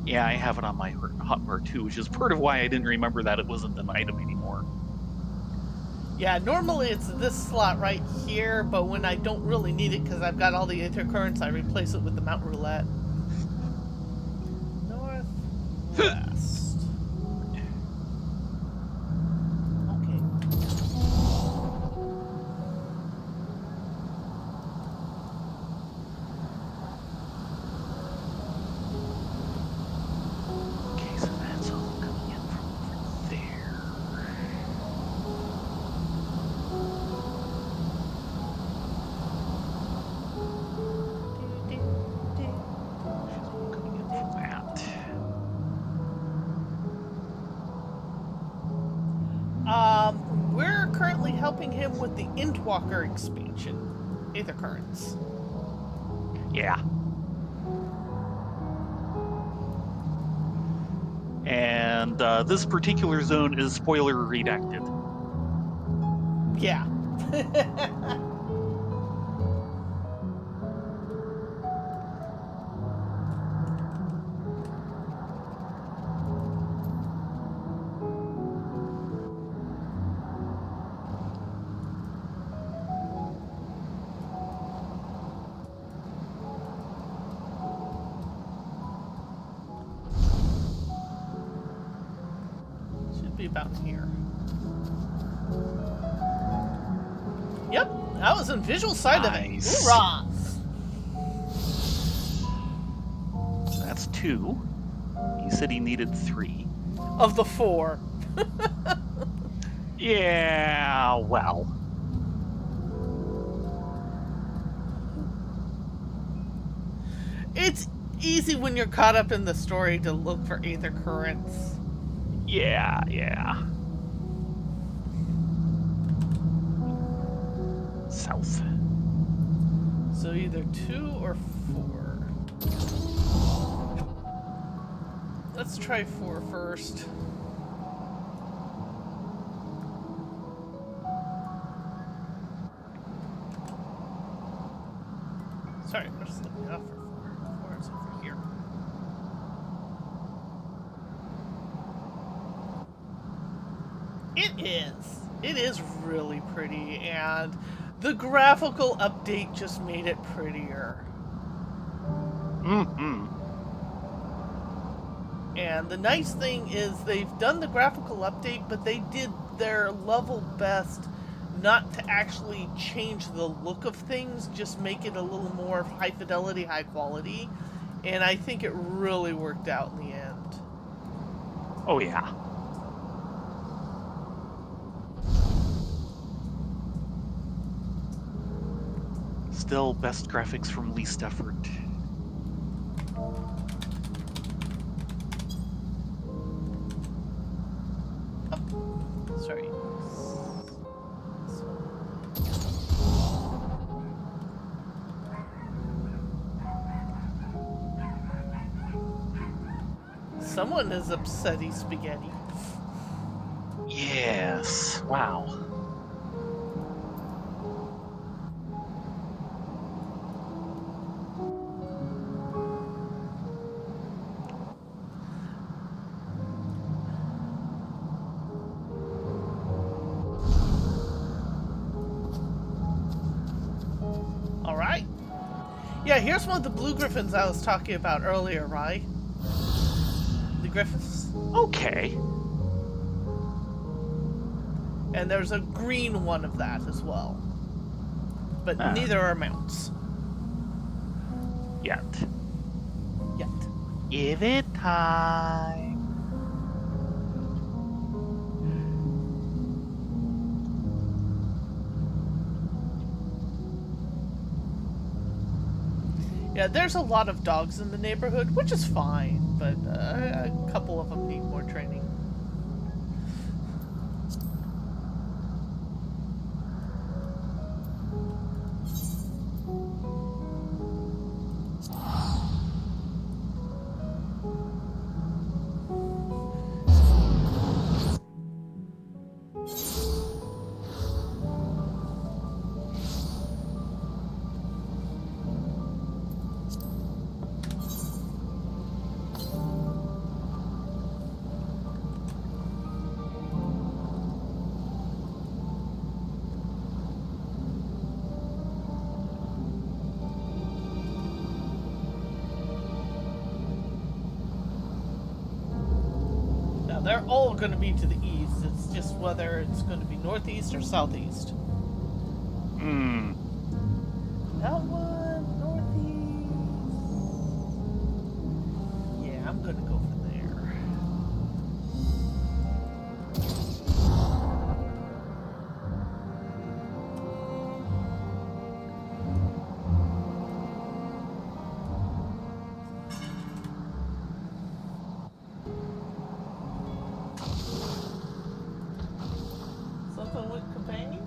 Yeah, I have it on my hotbar too, which is part of why I didn't remember that it wasn't an item anymore.
Yeah, normally it's this slot right here, but when I don't really need it because I've got all the intercurrents, I replace it with the Mount Roulette. Northwest. Okay.
Okay, so that's all coming in from over there. She's all coming in from that.
We're currently helping him with the Intwalker expansion. Aether Currents.
Yeah. And this particular zone is spoiler redacted.
Yeah. Should be about here. Yep, that was in visual side of it.
Nice.
Hoorah!
That's two. He said he needed three.
Of the 4.
Yeah, well.
It's easy when you're caught up in the story to look for Aether Currents.
Yeah, yeah. South.
So either 2 or 4. Let's try 4 first. Sorry, we're just looking off for 4. 4 is over here. It is. It is really pretty, and the graphical update just made it prettier.
Mm-hmm.
And the nice thing is they've done the graphical update, but they did their level best not to actually change the look of things, just make it a little more high fidelity, high quality. And I think it really worked out in the end.
Oh, yeah. Still, best graphics from least effort.
Sorry. Someone is upsetty spaghetti.
Yes. Wow.
Alright. Yeah, here's one of the blue griffins I was talking about earlier, right? The griffins.
Okay.
And there's a green one of that as well. But
Ah.
neither are mounts.
Yet.
Yet.
Give it time.
Yeah, there's a lot of dogs in the neighborhood, which is fine, but a couple of them need more training. They're all going to be to the east. It's just whether it's going to be northeast or southeast.
Hmm.
That one, northeast. Yeah, I'm going to go for there. Something with companion?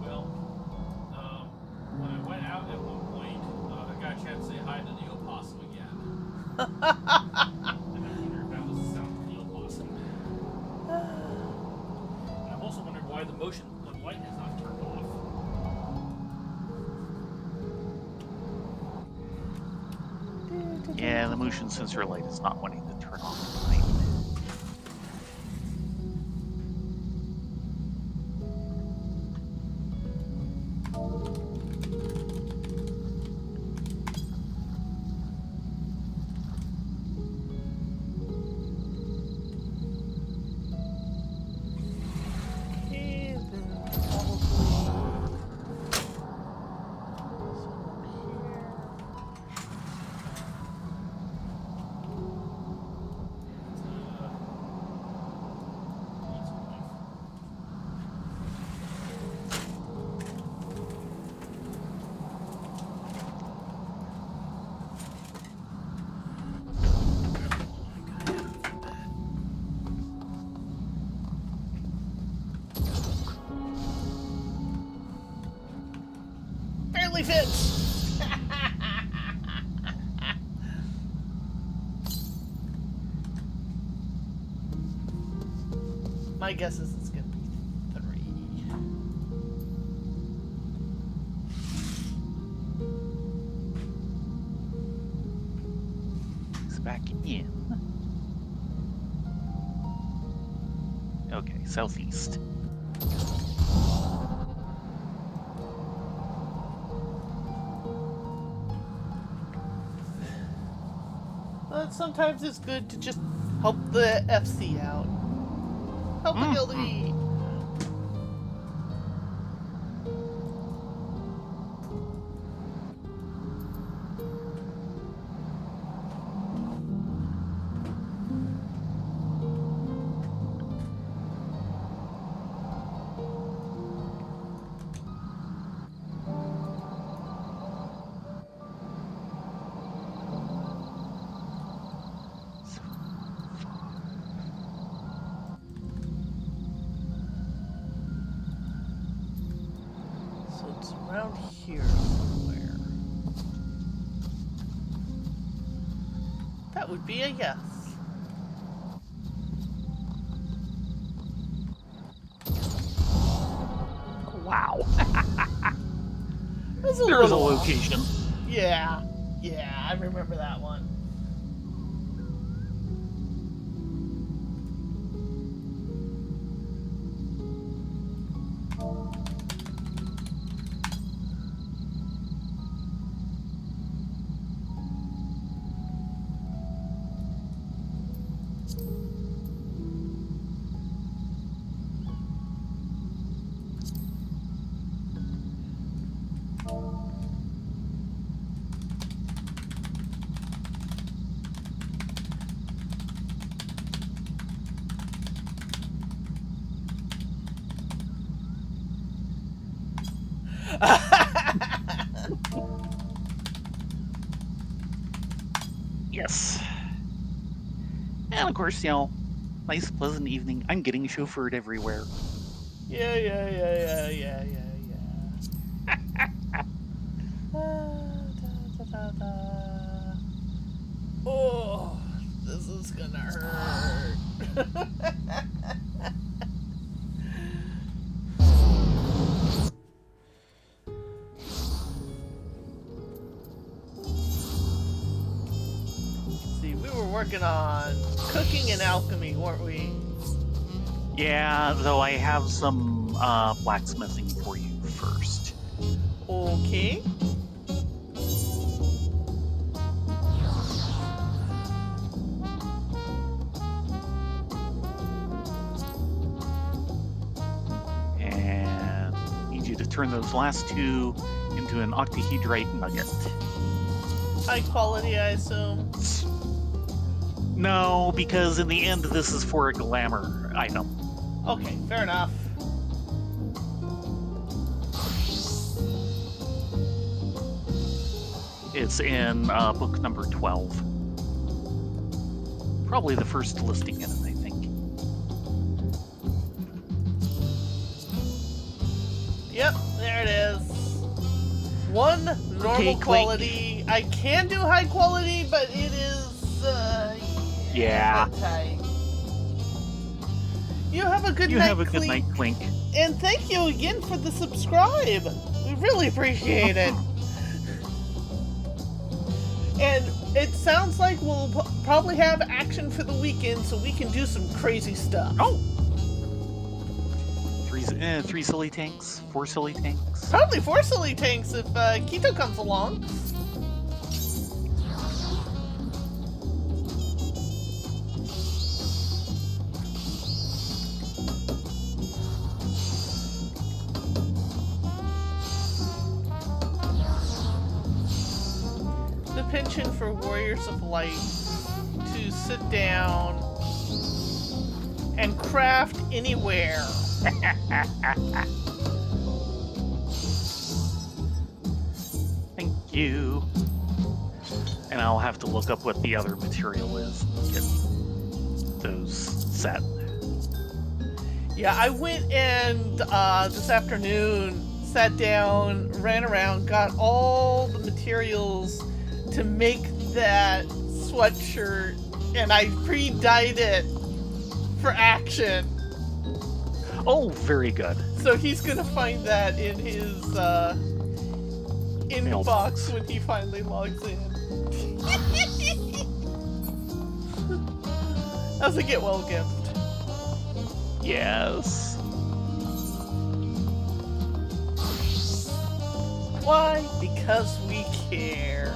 Well, when I went out at one point, I got a chance to say hi to the opossum again. And I wondered if that was the sound of the opossum. And I'm also wondering why the motion of light is not turned off.
Yeah, the motion sensor light is not wanting to turn on the light.
Okay, then probably somewhere here. Barely fits. My guess is it's gonna be 3.
It's back in. Okay, southeast.
But sometimes it's good to just help the FC out. Help the guildie. So it's around here somewhere. That would be a yes.
Wow.
There's
There's a
little off.
location.
Yeah, I remember that one.
Yes. And of course, nice pleasant evening. I'm getting chauffeured everywhere.
Yeah. Oh, this is gonna hurt. See, we were working on cooking and alchemy, weren't we?
Yeah, though I have some blacksmithing for you first.
Okay.
And need you to turn those last two into an octahedrite nugget.
High quality, I assume.
No, because in the end, this is for a glamour item.
Okay, fair enough.
It's in book number 12. Probably the first listing in it, I think.
Yep, there it is. One normal quality. I can do high quality, but it is
Yeah.
tight. You have a good
You
night,
have a good night, Clink.
And thank you again for the subscribe. We really appreciate it. And it sounds like we'll probably have action for the weekend, so we can do some crazy stuff.
Oh! Three silly tanks, 4 silly tanks.
Probably 4 silly tanks if Keto comes along. The penchant for Warriors of Light to sit down and craft anywhere.
Thank you. And I'll have to look up what the other material is and get those set.
Yeah, I went and this afternoon sat down, ran around, got all the materials to make that sweatshirt, and I pre-dyed it for action.
Oh, very good.
So he's gonna find that in his inbox when he finally logs in. As a get well gift.
Yes.
Why? Because we care.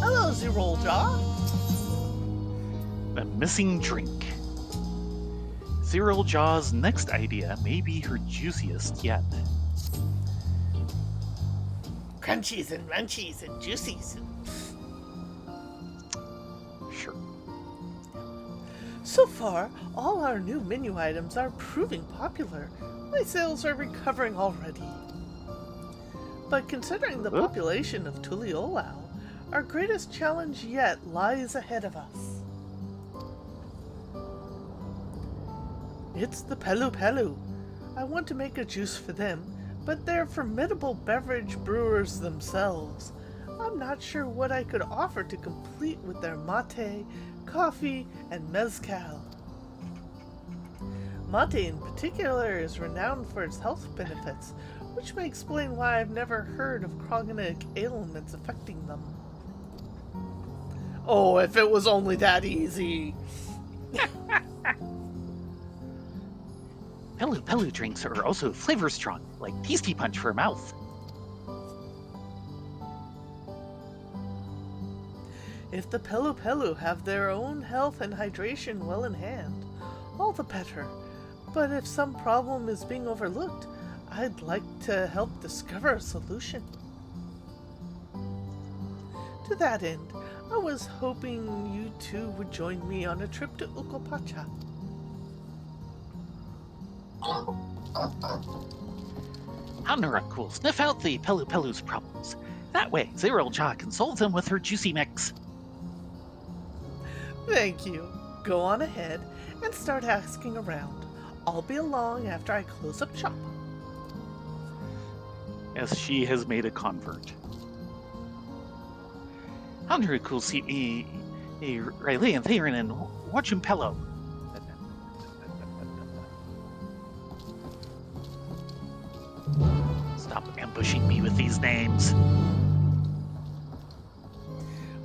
Hello, Zero Jaw.
The missing drink. Zero Jaw's next idea may be her juiciest yet.
Crunchies and munchies and juicies.
Sure.
So far, all our new menu items are proving popular. My sales are recovering already. But considering the population of Tuliolao, our greatest challenge yet lies ahead of us. It's the Pelu Pelu. I want to make a juice for them, but they're formidable beverage brewers themselves. I'm not sure what I could offer to compete with their mate, coffee, and mezcal. Mate in particular is renowned for its health benefits, which may explain why I've never heard of chronic ailments affecting them. Oh, if it was only that easy.
Pelu Pelu drinks are also flavor strong, like Tasty Punch for mouth.
If the Pelu Pelu have their own health and hydration well in hand, all the better. But if some problem is being overlooked, I'd like to help discover a solution. To that end, I was hoping you two would join me on a trip to Ukopacha.
Hanuruk will sniff out the Pelu Pelu's problems. That way, Zero Jaw can solve them with her juicy mix.
Thank you. Go on ahead and start asking around. I'll be along after I close up shop.
Yes, she has made a convert. Hanuruk will see Riley and Theron and WatUmakiemakie. Stop ambushing me with these names.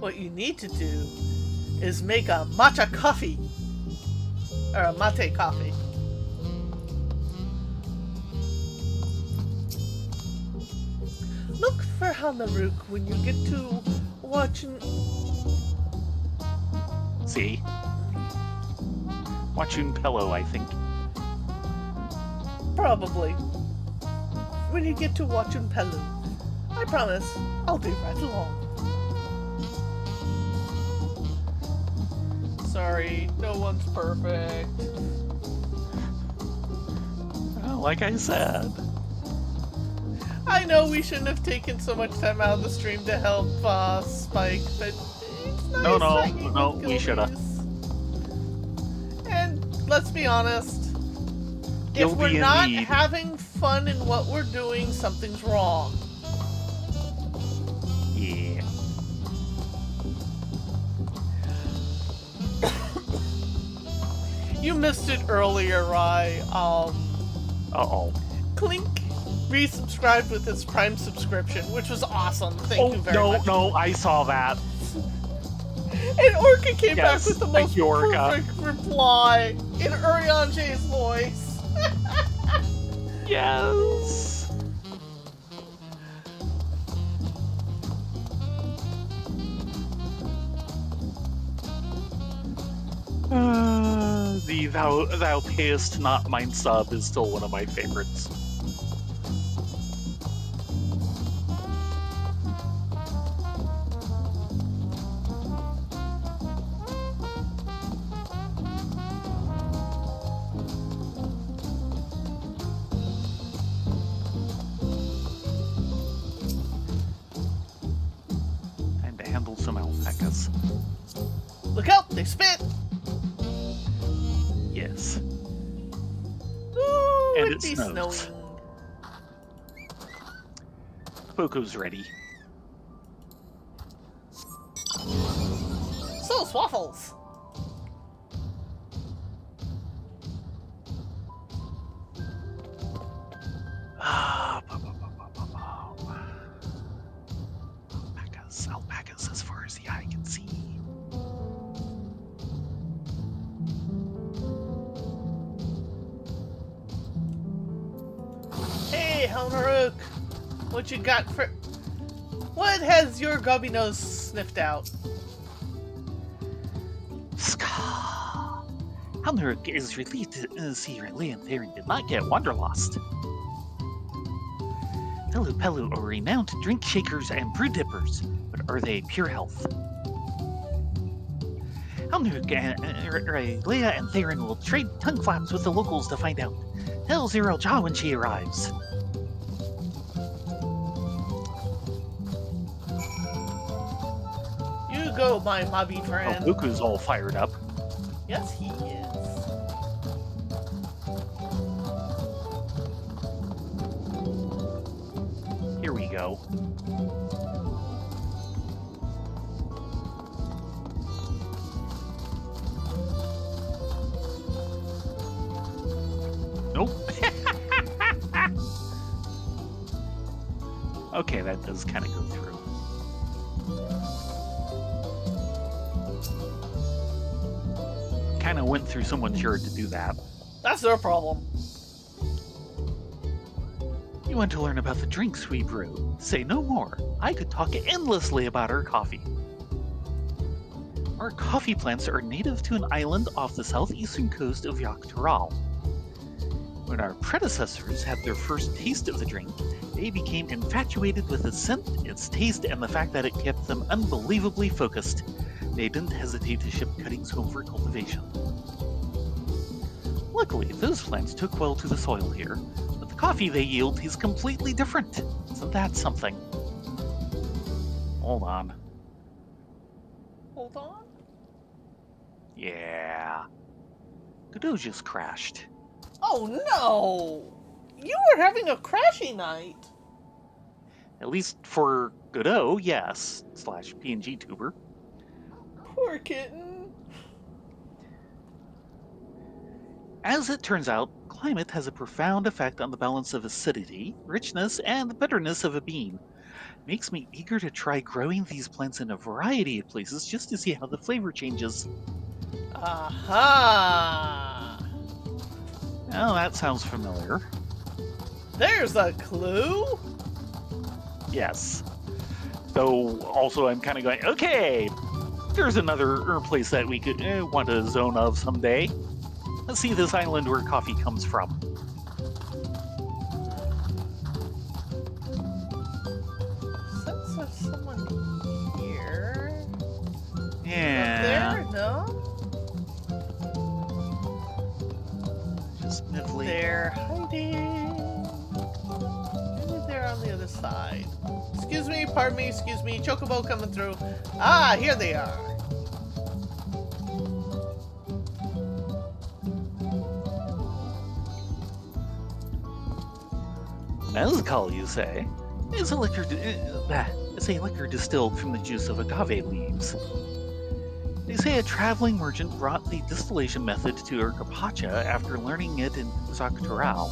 What you need to do is make a matcha coffee. Or a mate coffee. Look for Hanuruk when you get to watching.
See? WatUmakiemakie, I think.
Probably. When you get to WatUmakiemakie. I promise, I'll be right along. Sorry, no one's perfect.
Well, like I said.
I know we shouldn't have taken so much time out of the stream to help Spike, but it's nice.
No, we shoulda.
And let's be honest, if
Guilty
we're not
indeed.
having fun in what we're doing, something's wrong.
Yeah.
You missed it earlier, Rye.
Uh-oh.
Clink resubscribed with his Prime subscription, which was awesome. Thank you very much.
No, I saw that.
And Orca came back
Yes,
with the
thank
most
you, Orca.
perfect reply in Urianje's voice.
Yes. The thou payest not mine sub is still one of my favorites. Time to handle some alpacas.
Look out, they spit!
Yes.
Ooh,
And
it'd
it
be
snows.
snowing.
Poco's ready.
So, Swaffles!
Alpacas as far as the eye can see.
Hey, Hanuruk! What you got for... What has your gubby nose sniffed out?
Ska. Hanuruk is relieved to see Riley and Theron did not get wanderlost. Pelu Pelu are renowned drink shakers and brew dippers, but are they pure health? Hanuruk and Leia and Theron will trade tongue flaps with the locals to find out. Tell Zero Jaw when she arrives.
You go, my mobby
Oh,
friend.
Buku's all fired up.
Yes, he is.
Here we go. Nope. Okay, that does kind of go through. Kind of went through someone's yard to do that.
That's their problem.
You want to learn about the drinks we brew? Say no more. I could talk endlessly about our coffee. Our coffee plants are native to an island off the southeastern coast of Yaktaral. When our predecessors had their first taste of the drink, they became infatuated with its scent, its taste, and the fact that it kept them unbelievably focused. They didn't hesitate to ship cuttings home for cultivation. Luckily, those plants took well to the soil here, but the coffee they yield is completely different. Isn't that something? Hold on.
Hold on.
Yeah. Godot just crashed.
Oh no! You were having a crashy night.
At least for Godot, yes. / PNG tuber.
Poor kitten.
As it turns out, climate has a profound effect on the balance of acidity, richness, and the bitterness of a bean. Makes me eager to try growing these plants in a variety of places just to see how the flavor changes.
Aha!
Oh, that sounds familiar.
There's a clue.
Yes. Though, also I'm kind of going, okay, there's another place that we could want a zone of someday. Let's see this island where coffee comes from.
Since there's someone here.
Yeah.
There? No?
Just middling.
They're hiding. Maybe they're on the other side. Excuse me, pardon me, excuse me. Chocobo coming through. Ah, here they are.
Mezcal, you say? It's a liquor. It's a liquor distilled from the juice of agave leaves. They say a traveling merchant brought the distillation method to Urcapacha after learning it in Zactoral.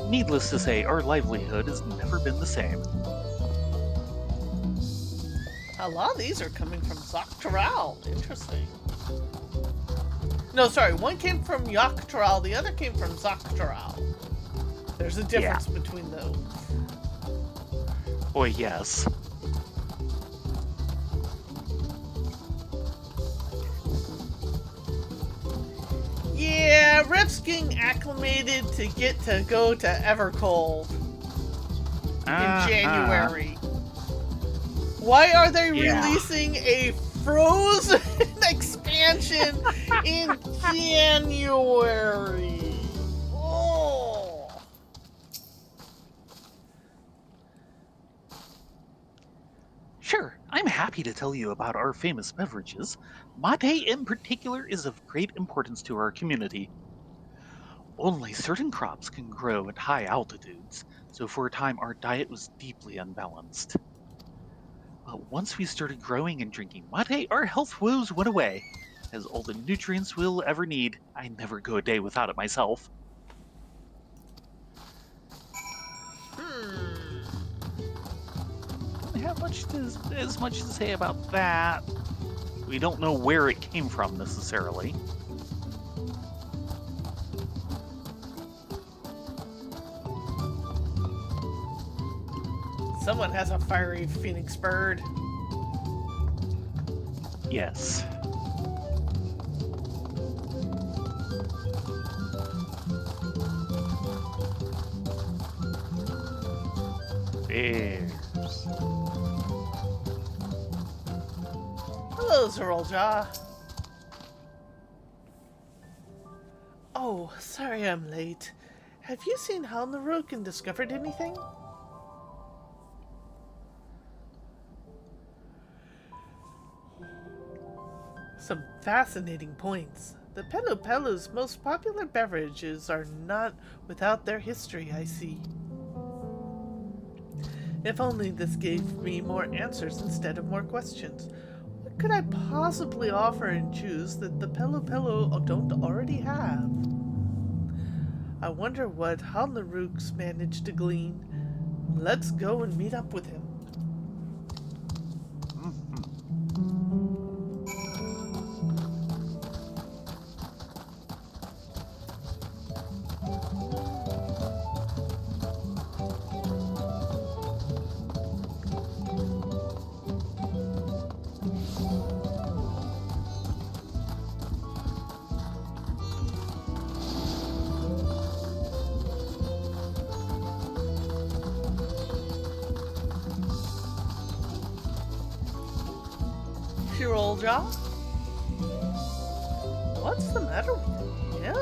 Needless to say, our livelihood has never been the same.
A lot of these are coming from Zactoral. Interesting. No, sorry. One came from Yoctoral, the other came from Zactoral. There's a difference between those.
Boy, yes.
Yeah, Rift's getting acclimated to get to go to Evercold in January. Why are they releasing a Frozen expansion in January? Oh.
Sure, I'm happy to tell you about our famous beverages. Mate in particular is of great importance to our community. Only certain crops can grow at high altitudes, so for a time our diet was deeply unbalanced. But once we started growing and drinking mate, our health woes went away. It has all the nutrients we'll ever need. I never go a day without it myself. Don't have as much to say about that. We don't know where it came from necessarily.
Someone has a fiery phoenix bird.
Yes. Bears.
Hello, Zerolja. Oh, sorry I'm late. Have you seen Halnarook and discovered anything? Some fascinating points. The Pelu Pelu's most popular beverages are not without their history, I see. If only this gave me more answers instead of more questions. What could I possibly offer and choose that the Pelu Pelu don't already have? I wonder what Halnarook's managed to glean. Let's go and meet up with him. Zirulja? What's the matter with him?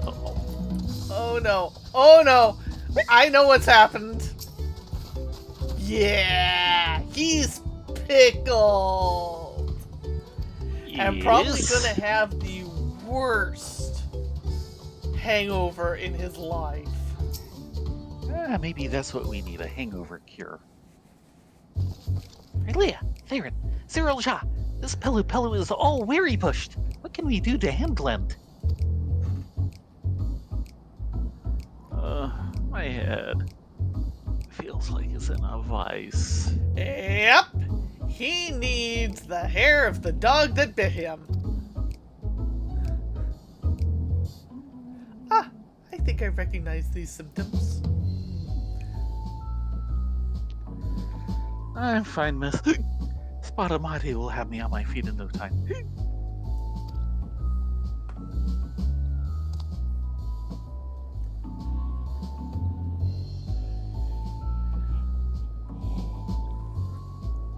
Uh-oh.
Oh no. Oh no! I know what's happened. Yeah! He's pickled! And probably
Yes.
gonna have the worst hangover in his life.
Maybe that's what we need, a hangover cure. Leah, Theron, Zirulja, this Pelu is all weary pushed. What can we do to handle him? My head feels like it's in a vice.
Yep! He needs the hair of the dog that bit him. Ah, I think I recognize these symptoms.
I'm fine, miss. Spotamati will have me on my feet in no time.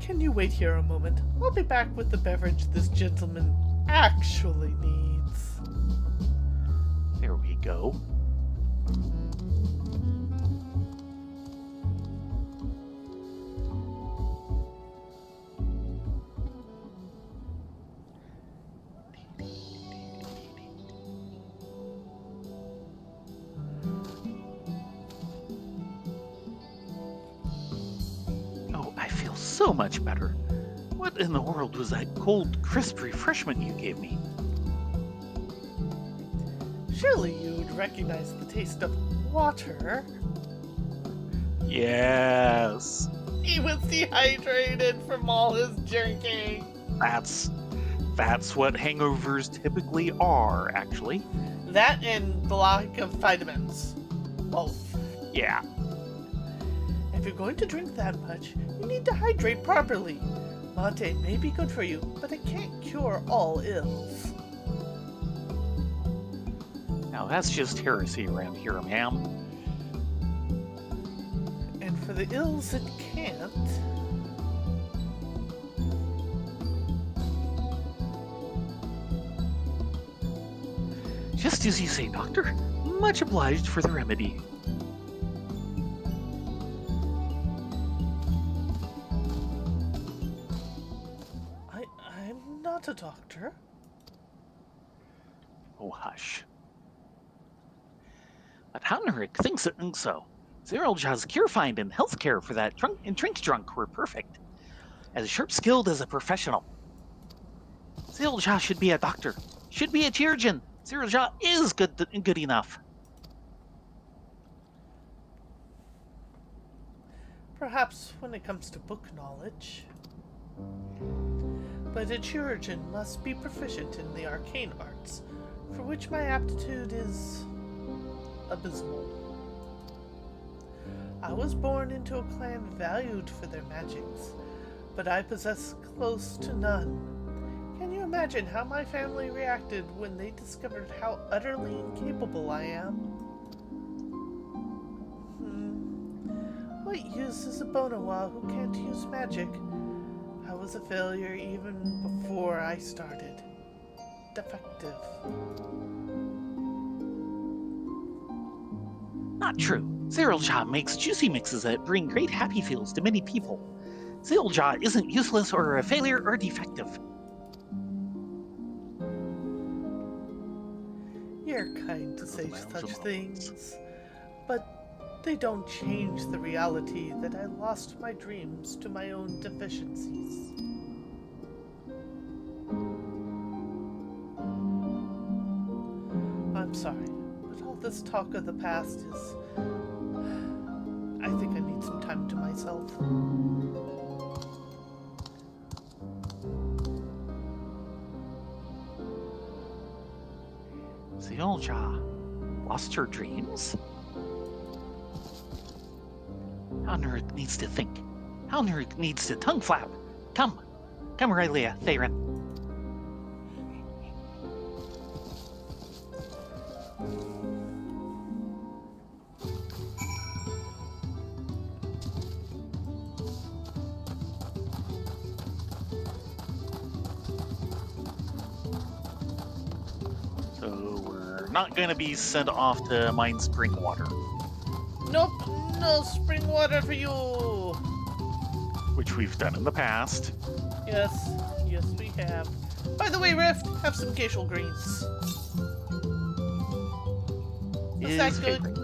Can you wait here a moment? I'll be back with the beverage this gentleman actually needs.
There we go. Oh, I feel so much better. What in the world was that cold, crisp refreshment you gave me?
Surely you'd recognize the taste of water.
Yes.
He was dehydrated from all his drinking.
That's what hangovers typically are, actually.
That and the lack of vitamins. Both.
Yeah.
If you're going to drink that much, you need to hydrate properly. Mate may be good for you, but it can't cure all ills.
Now that's just heresy around here, ma'am.
And for the ills it can't...
Just as you say, Doctor. Much obliged for the remedy.
I'm not a doctor.
Oh, hush. But Heinrich thinks so. Zirulja's cure find and healthcare for that drink drunk were perfect. As sharp-skilled as a professional. Zirulja should be a doctor. Should be a chirurgeon. Zirulja is good enough.
Perhaps when it comes to book knowledge. But a chirurgeon must be proficient in the arcane arts, for which my aptitude is abysmal. I was born into a clan valued for their magics, but I possess close to none. Can you imagine how my family reacted when they discovered how utterly incapable I am? What use is a Bonawa who can't use magic? I was a failure even before I started. Defective.
Not true. Zirulja makes juicy mixes that bring great happy feels to many people. Zirulja isn't useless or a failure or defective.
You're kind to say such things, but they don't change the reality that I lost my dreams to my own deficiencies. I'm sorry, but all this talk of the past is... I think I need some time to myself.
Zirulja lost her dreams? Heinrich needs to think. Heinrich needs to tongue flap. Come, Aurelia, Theron. not going to be sent off to mine spring water.
Nope, no spring water for you.
Which we've done in the past.
Yes, yes we have. By the way, Rift, have some geishal greens. Is that good?
Favorite.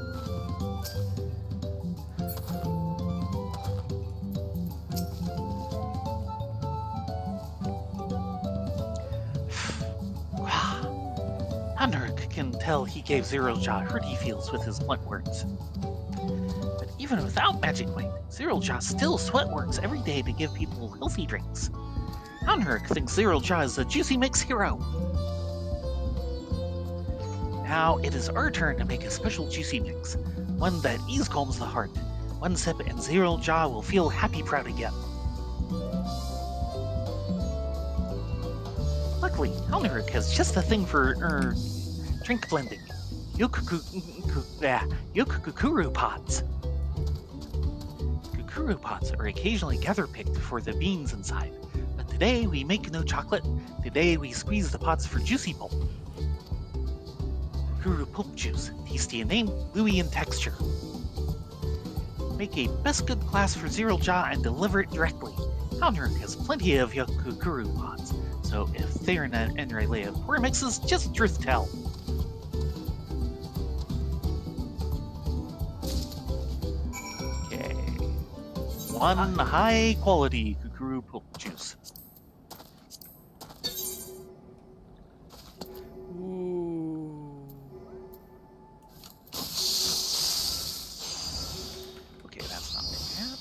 Hunruk can tell he gave Zero Jaw hurt he feels with his blunt words. But even without Magic Might, Zero Jaw still sweat works every day to give people healthy drinks. Hunruk thinks Zero Jaw is a Juicy Mix hero. Now it is our turn to make a special Juicy Mix, one that ease calms the heart. One sip and Zero Jaw will feel happy proud again. Luckily, Hunruk has just the thing for, drink blending. Yokukuru pods. Kukuru pods are occasionally gather-picked for the beans inside, but today we make no chocolate. Today we squeeze the pods for juicy pulp. Kukuru pulp juice, tasty in name, gluey in texture. Make a best good glass for Zero Jaw and deliver it directly. Hunruk has plenty of Yokukuru pods, so if Theron and Rayleigh have poor mixes, just truth tell. Okay. One high quality Kukuru pulp juice.
Ooh.
Okay, that's not too bad.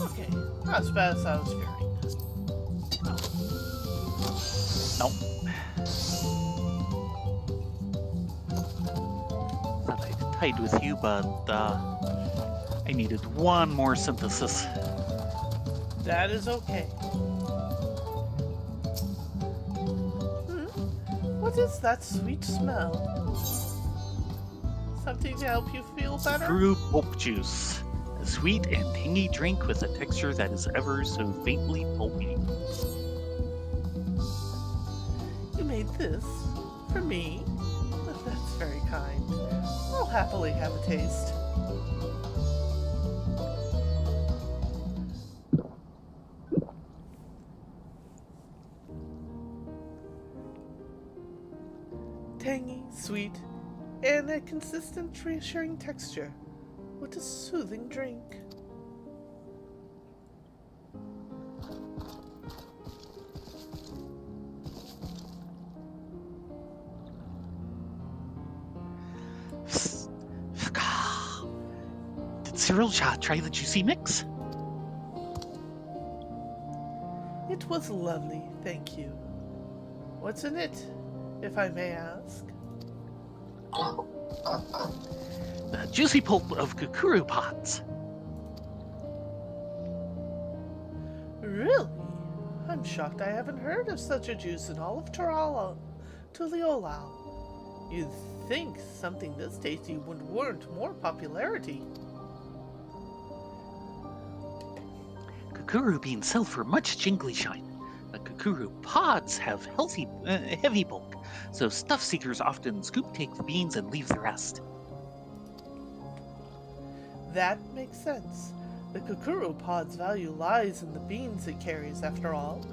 Okay, not as bad as I was fearing.
Nope. Thought I'd tied with you, but I needed one more synthesis.
That is okay. What is that sweet smell? Something to help you feel better?
Kukuru pulp juice. A sweet and tangy drink with a texture that is ever so faintly pulpy.
You made this for me? That's very kind. I'll happily have a taste. Tangy, sweet, and a consistent, reassuring texture. What a soothing drink.
Did Zero Jaw try the Juicy Mix?
It was lovely, thank you. What's in it, if I may ask?
The juicy pulp of Kukuru pods.
Really? I'm shocked I haven't heard of such a juice in all of Tuliolao. You'd think something this tasty would warrant more popularity.
Kukuru beans sell for much jingly shine, but Kukuru pods have heavy bulk, so stuff seekers often take the beans and leave the rest.
That makes sense. The Kukuru pod's value lies in the beans it carries, after all.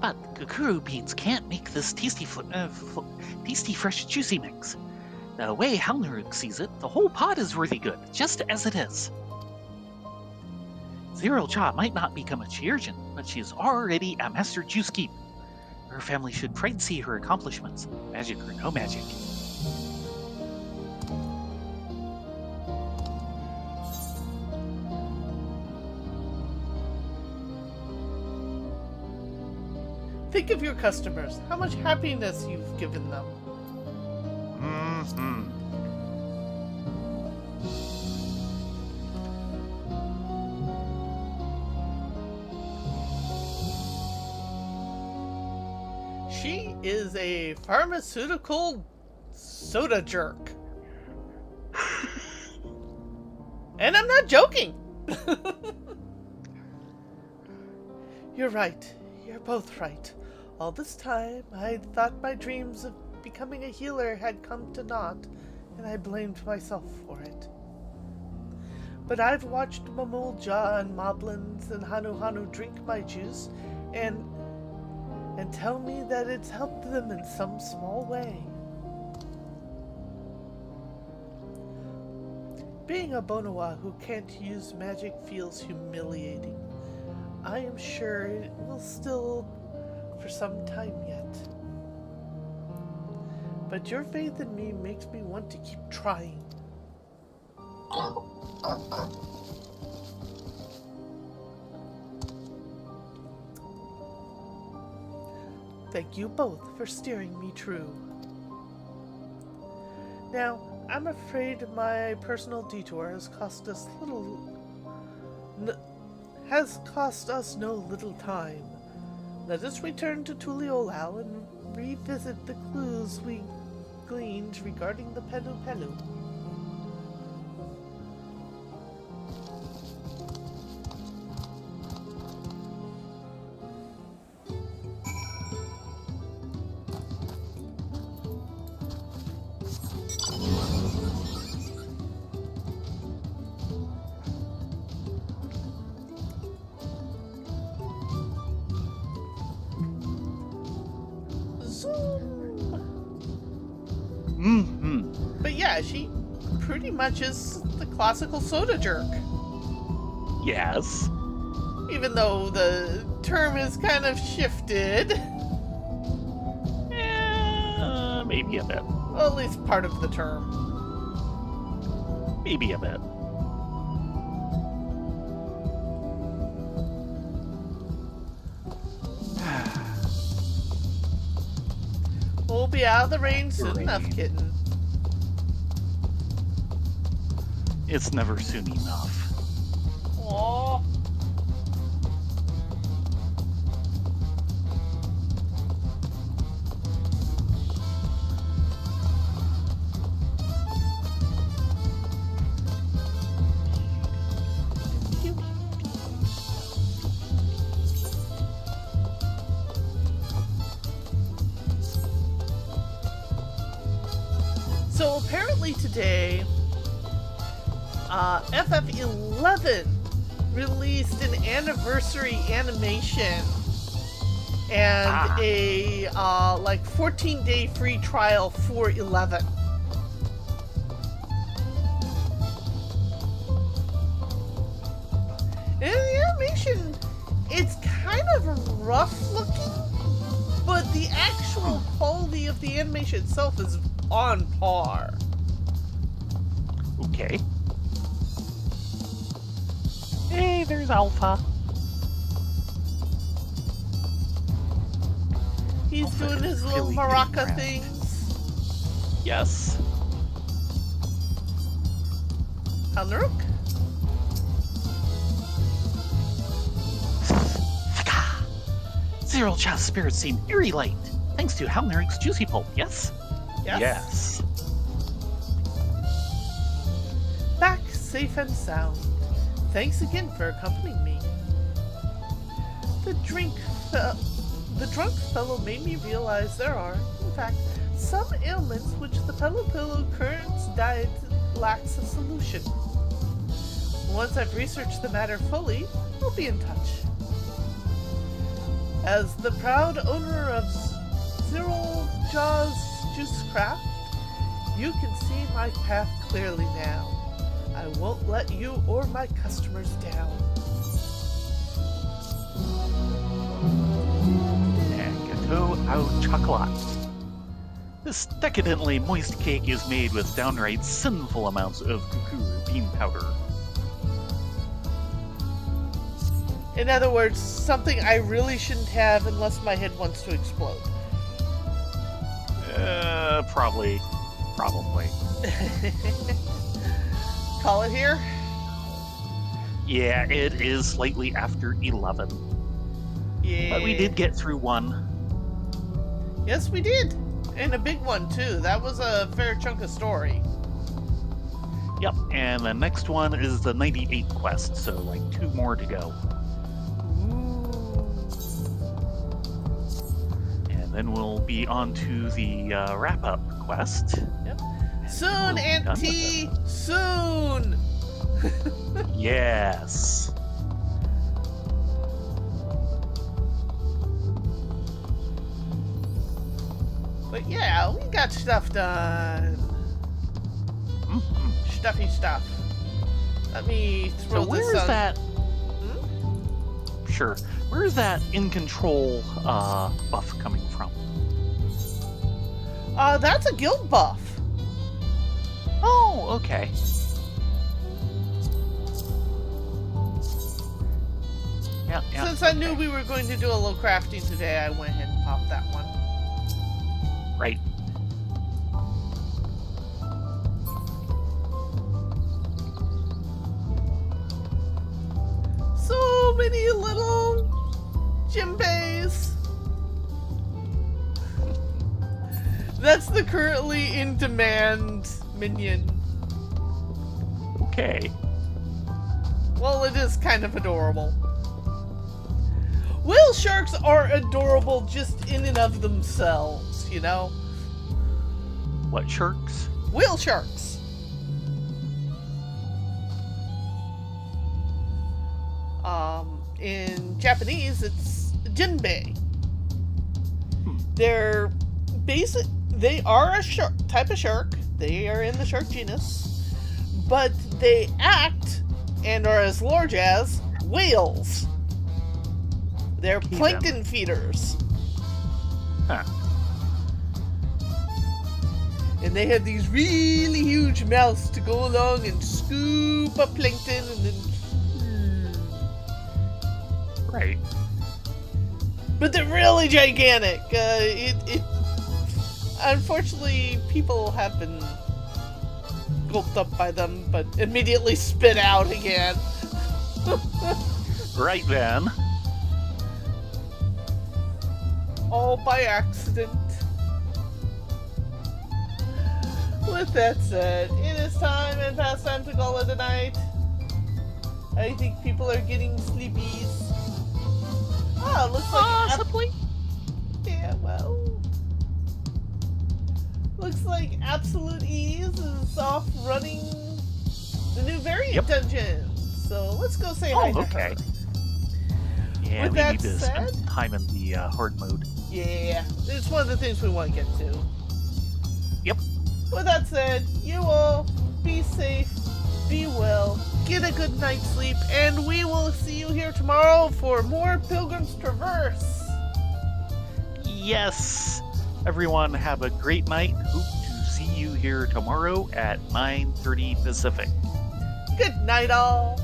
But Kukuru beans can't make this tasty, fresh, juicy mix. The way Hunruk sees it, the whole pod is worthy good, just as it is. Zero Jaw might not become a Chirurgeon, but she is already a Master Juice Keep. Her family should pray to see her accomplishments, magic or no magic.
Think of your customers, how much happiness you've given them.
Mm-hmm.
She is a pharmaceutical soda jerk. And I'm not joking. You're right. You're both right. All this time, I thought my dreams of becoming a healer had come to naught, and I blamed myself for it. But I've watched Mamulja and Moblins and Hanu drink my juice, and tell me that it's helped them in some small way. Being a Bonoa who can't use magic feels humiliating. I am sure it will still for some time yet. But your faith in me makes me want to keep trying. Thank you both for steering me true. Now, I'm afraid my personal detour has cost us no little time. Let us return to Tuliolao and revisit the clues we gleaned regarding the Pelu Pelu.
Mm-hmm.
But yeah, she pretty much is the classical soda jerk.
Yes.
Even though the term is kind of shifted.
Maybe a bit.
Well, at least part of the term.
Maybe a bit.
We'll be out of the rain soon enough, kitten.
It's never soon enough.
Aww. So apparently today, FF11 released an anniversary animation and a like 14-day free trial for 11. And the animation, it's kind of rough looking, but the actual quality of the animation itself is on par.
Okay. Hey, there's Alpha.
He's
Alpha
doing
is
his little
really
maraca
getting
things.
Yes.
Halnuruk?
Zero Child's spirits seem eerie light, thanks to Halnerik's juicy pulp, yes?
Yes.
Yes.
Back safe and sound. Thanks again for accompanying me. The drunk fellow made me realize there are, in fact, some ailments which the Pelopillo current diet lacks a solution. Once I've researched the matter fully, I'll be in touch. As the proud owner of Zero Jaw's Juice Craft, you can see my path clearly now. I won't let you or my customers down.
And gâteau au chocolat. This decadently moist cake is made with downright sinful amounts of cuckoo bean powder.
In other words, something I really shouldn't have unless my head wants to explode.
Probably.
Call it here?
Yeah, it is slightly after 11.
Yeah.
But we did get through one.
Yes, we did. And a big one, too. That was a fair chunk of story.
Yep, and the next one is the 98th quest, so like 2 more to go. And then we'll be on to the wrap-up quest.
Yep. Soon,
We'll be done with
Auntie! Soon!
Yes.
But yeah, we got stuff done.
Mhm.
Stuffy stuff. Let me throw
So
this
where's
on.
that?
Hmm?
Sure. Where's that in control buff coming from?
That's a guild buff.
Oh, okay. Yeah.
Since I knew
okay.
we were going to do a little crafting today, I went ahead and popped that one.
Right.
So many little Jinbeis. That's the currently in demand minion.
Okay.
Well, it is kind of adorable. Whale sharks are adorable just in and of themselves, you know?
What sharks?
Whale sharks. In Japanese, it's Jinbei. They're basic. They are a shark type of shark. They are in the shark genus, but they act and are as large as whales. They're
Okay,
plankton feeders.
Huh.
And they have these really huge mouths to go along and scoop up plankton and then...
Right.
But they're really gigantic. Unfortunately, people have been gulped up by them, but immediately spit out again.
Right then.
All by accident. With that said, it is time and past time to call it a night. I think people are getting sleepies. Ah, looks like
Possibly.
yeah, well. Looks like Absolute Ease is off running the new variant dungeon. So let's go say hi to
okay.
her.
Yeah,
With
we
that
need to spend
said-
time in the hard mode.
Yeah, it's one of the things we want to get to.
Yep.
With that said, you all be safe, be well, get a good night's sleep, and we will see you here tomorrow for more Pilgrim's Traverse.
Yes. Everyone have a great night. Hope to see you here tomorrow at 9:30 Pacific.
Good night, all.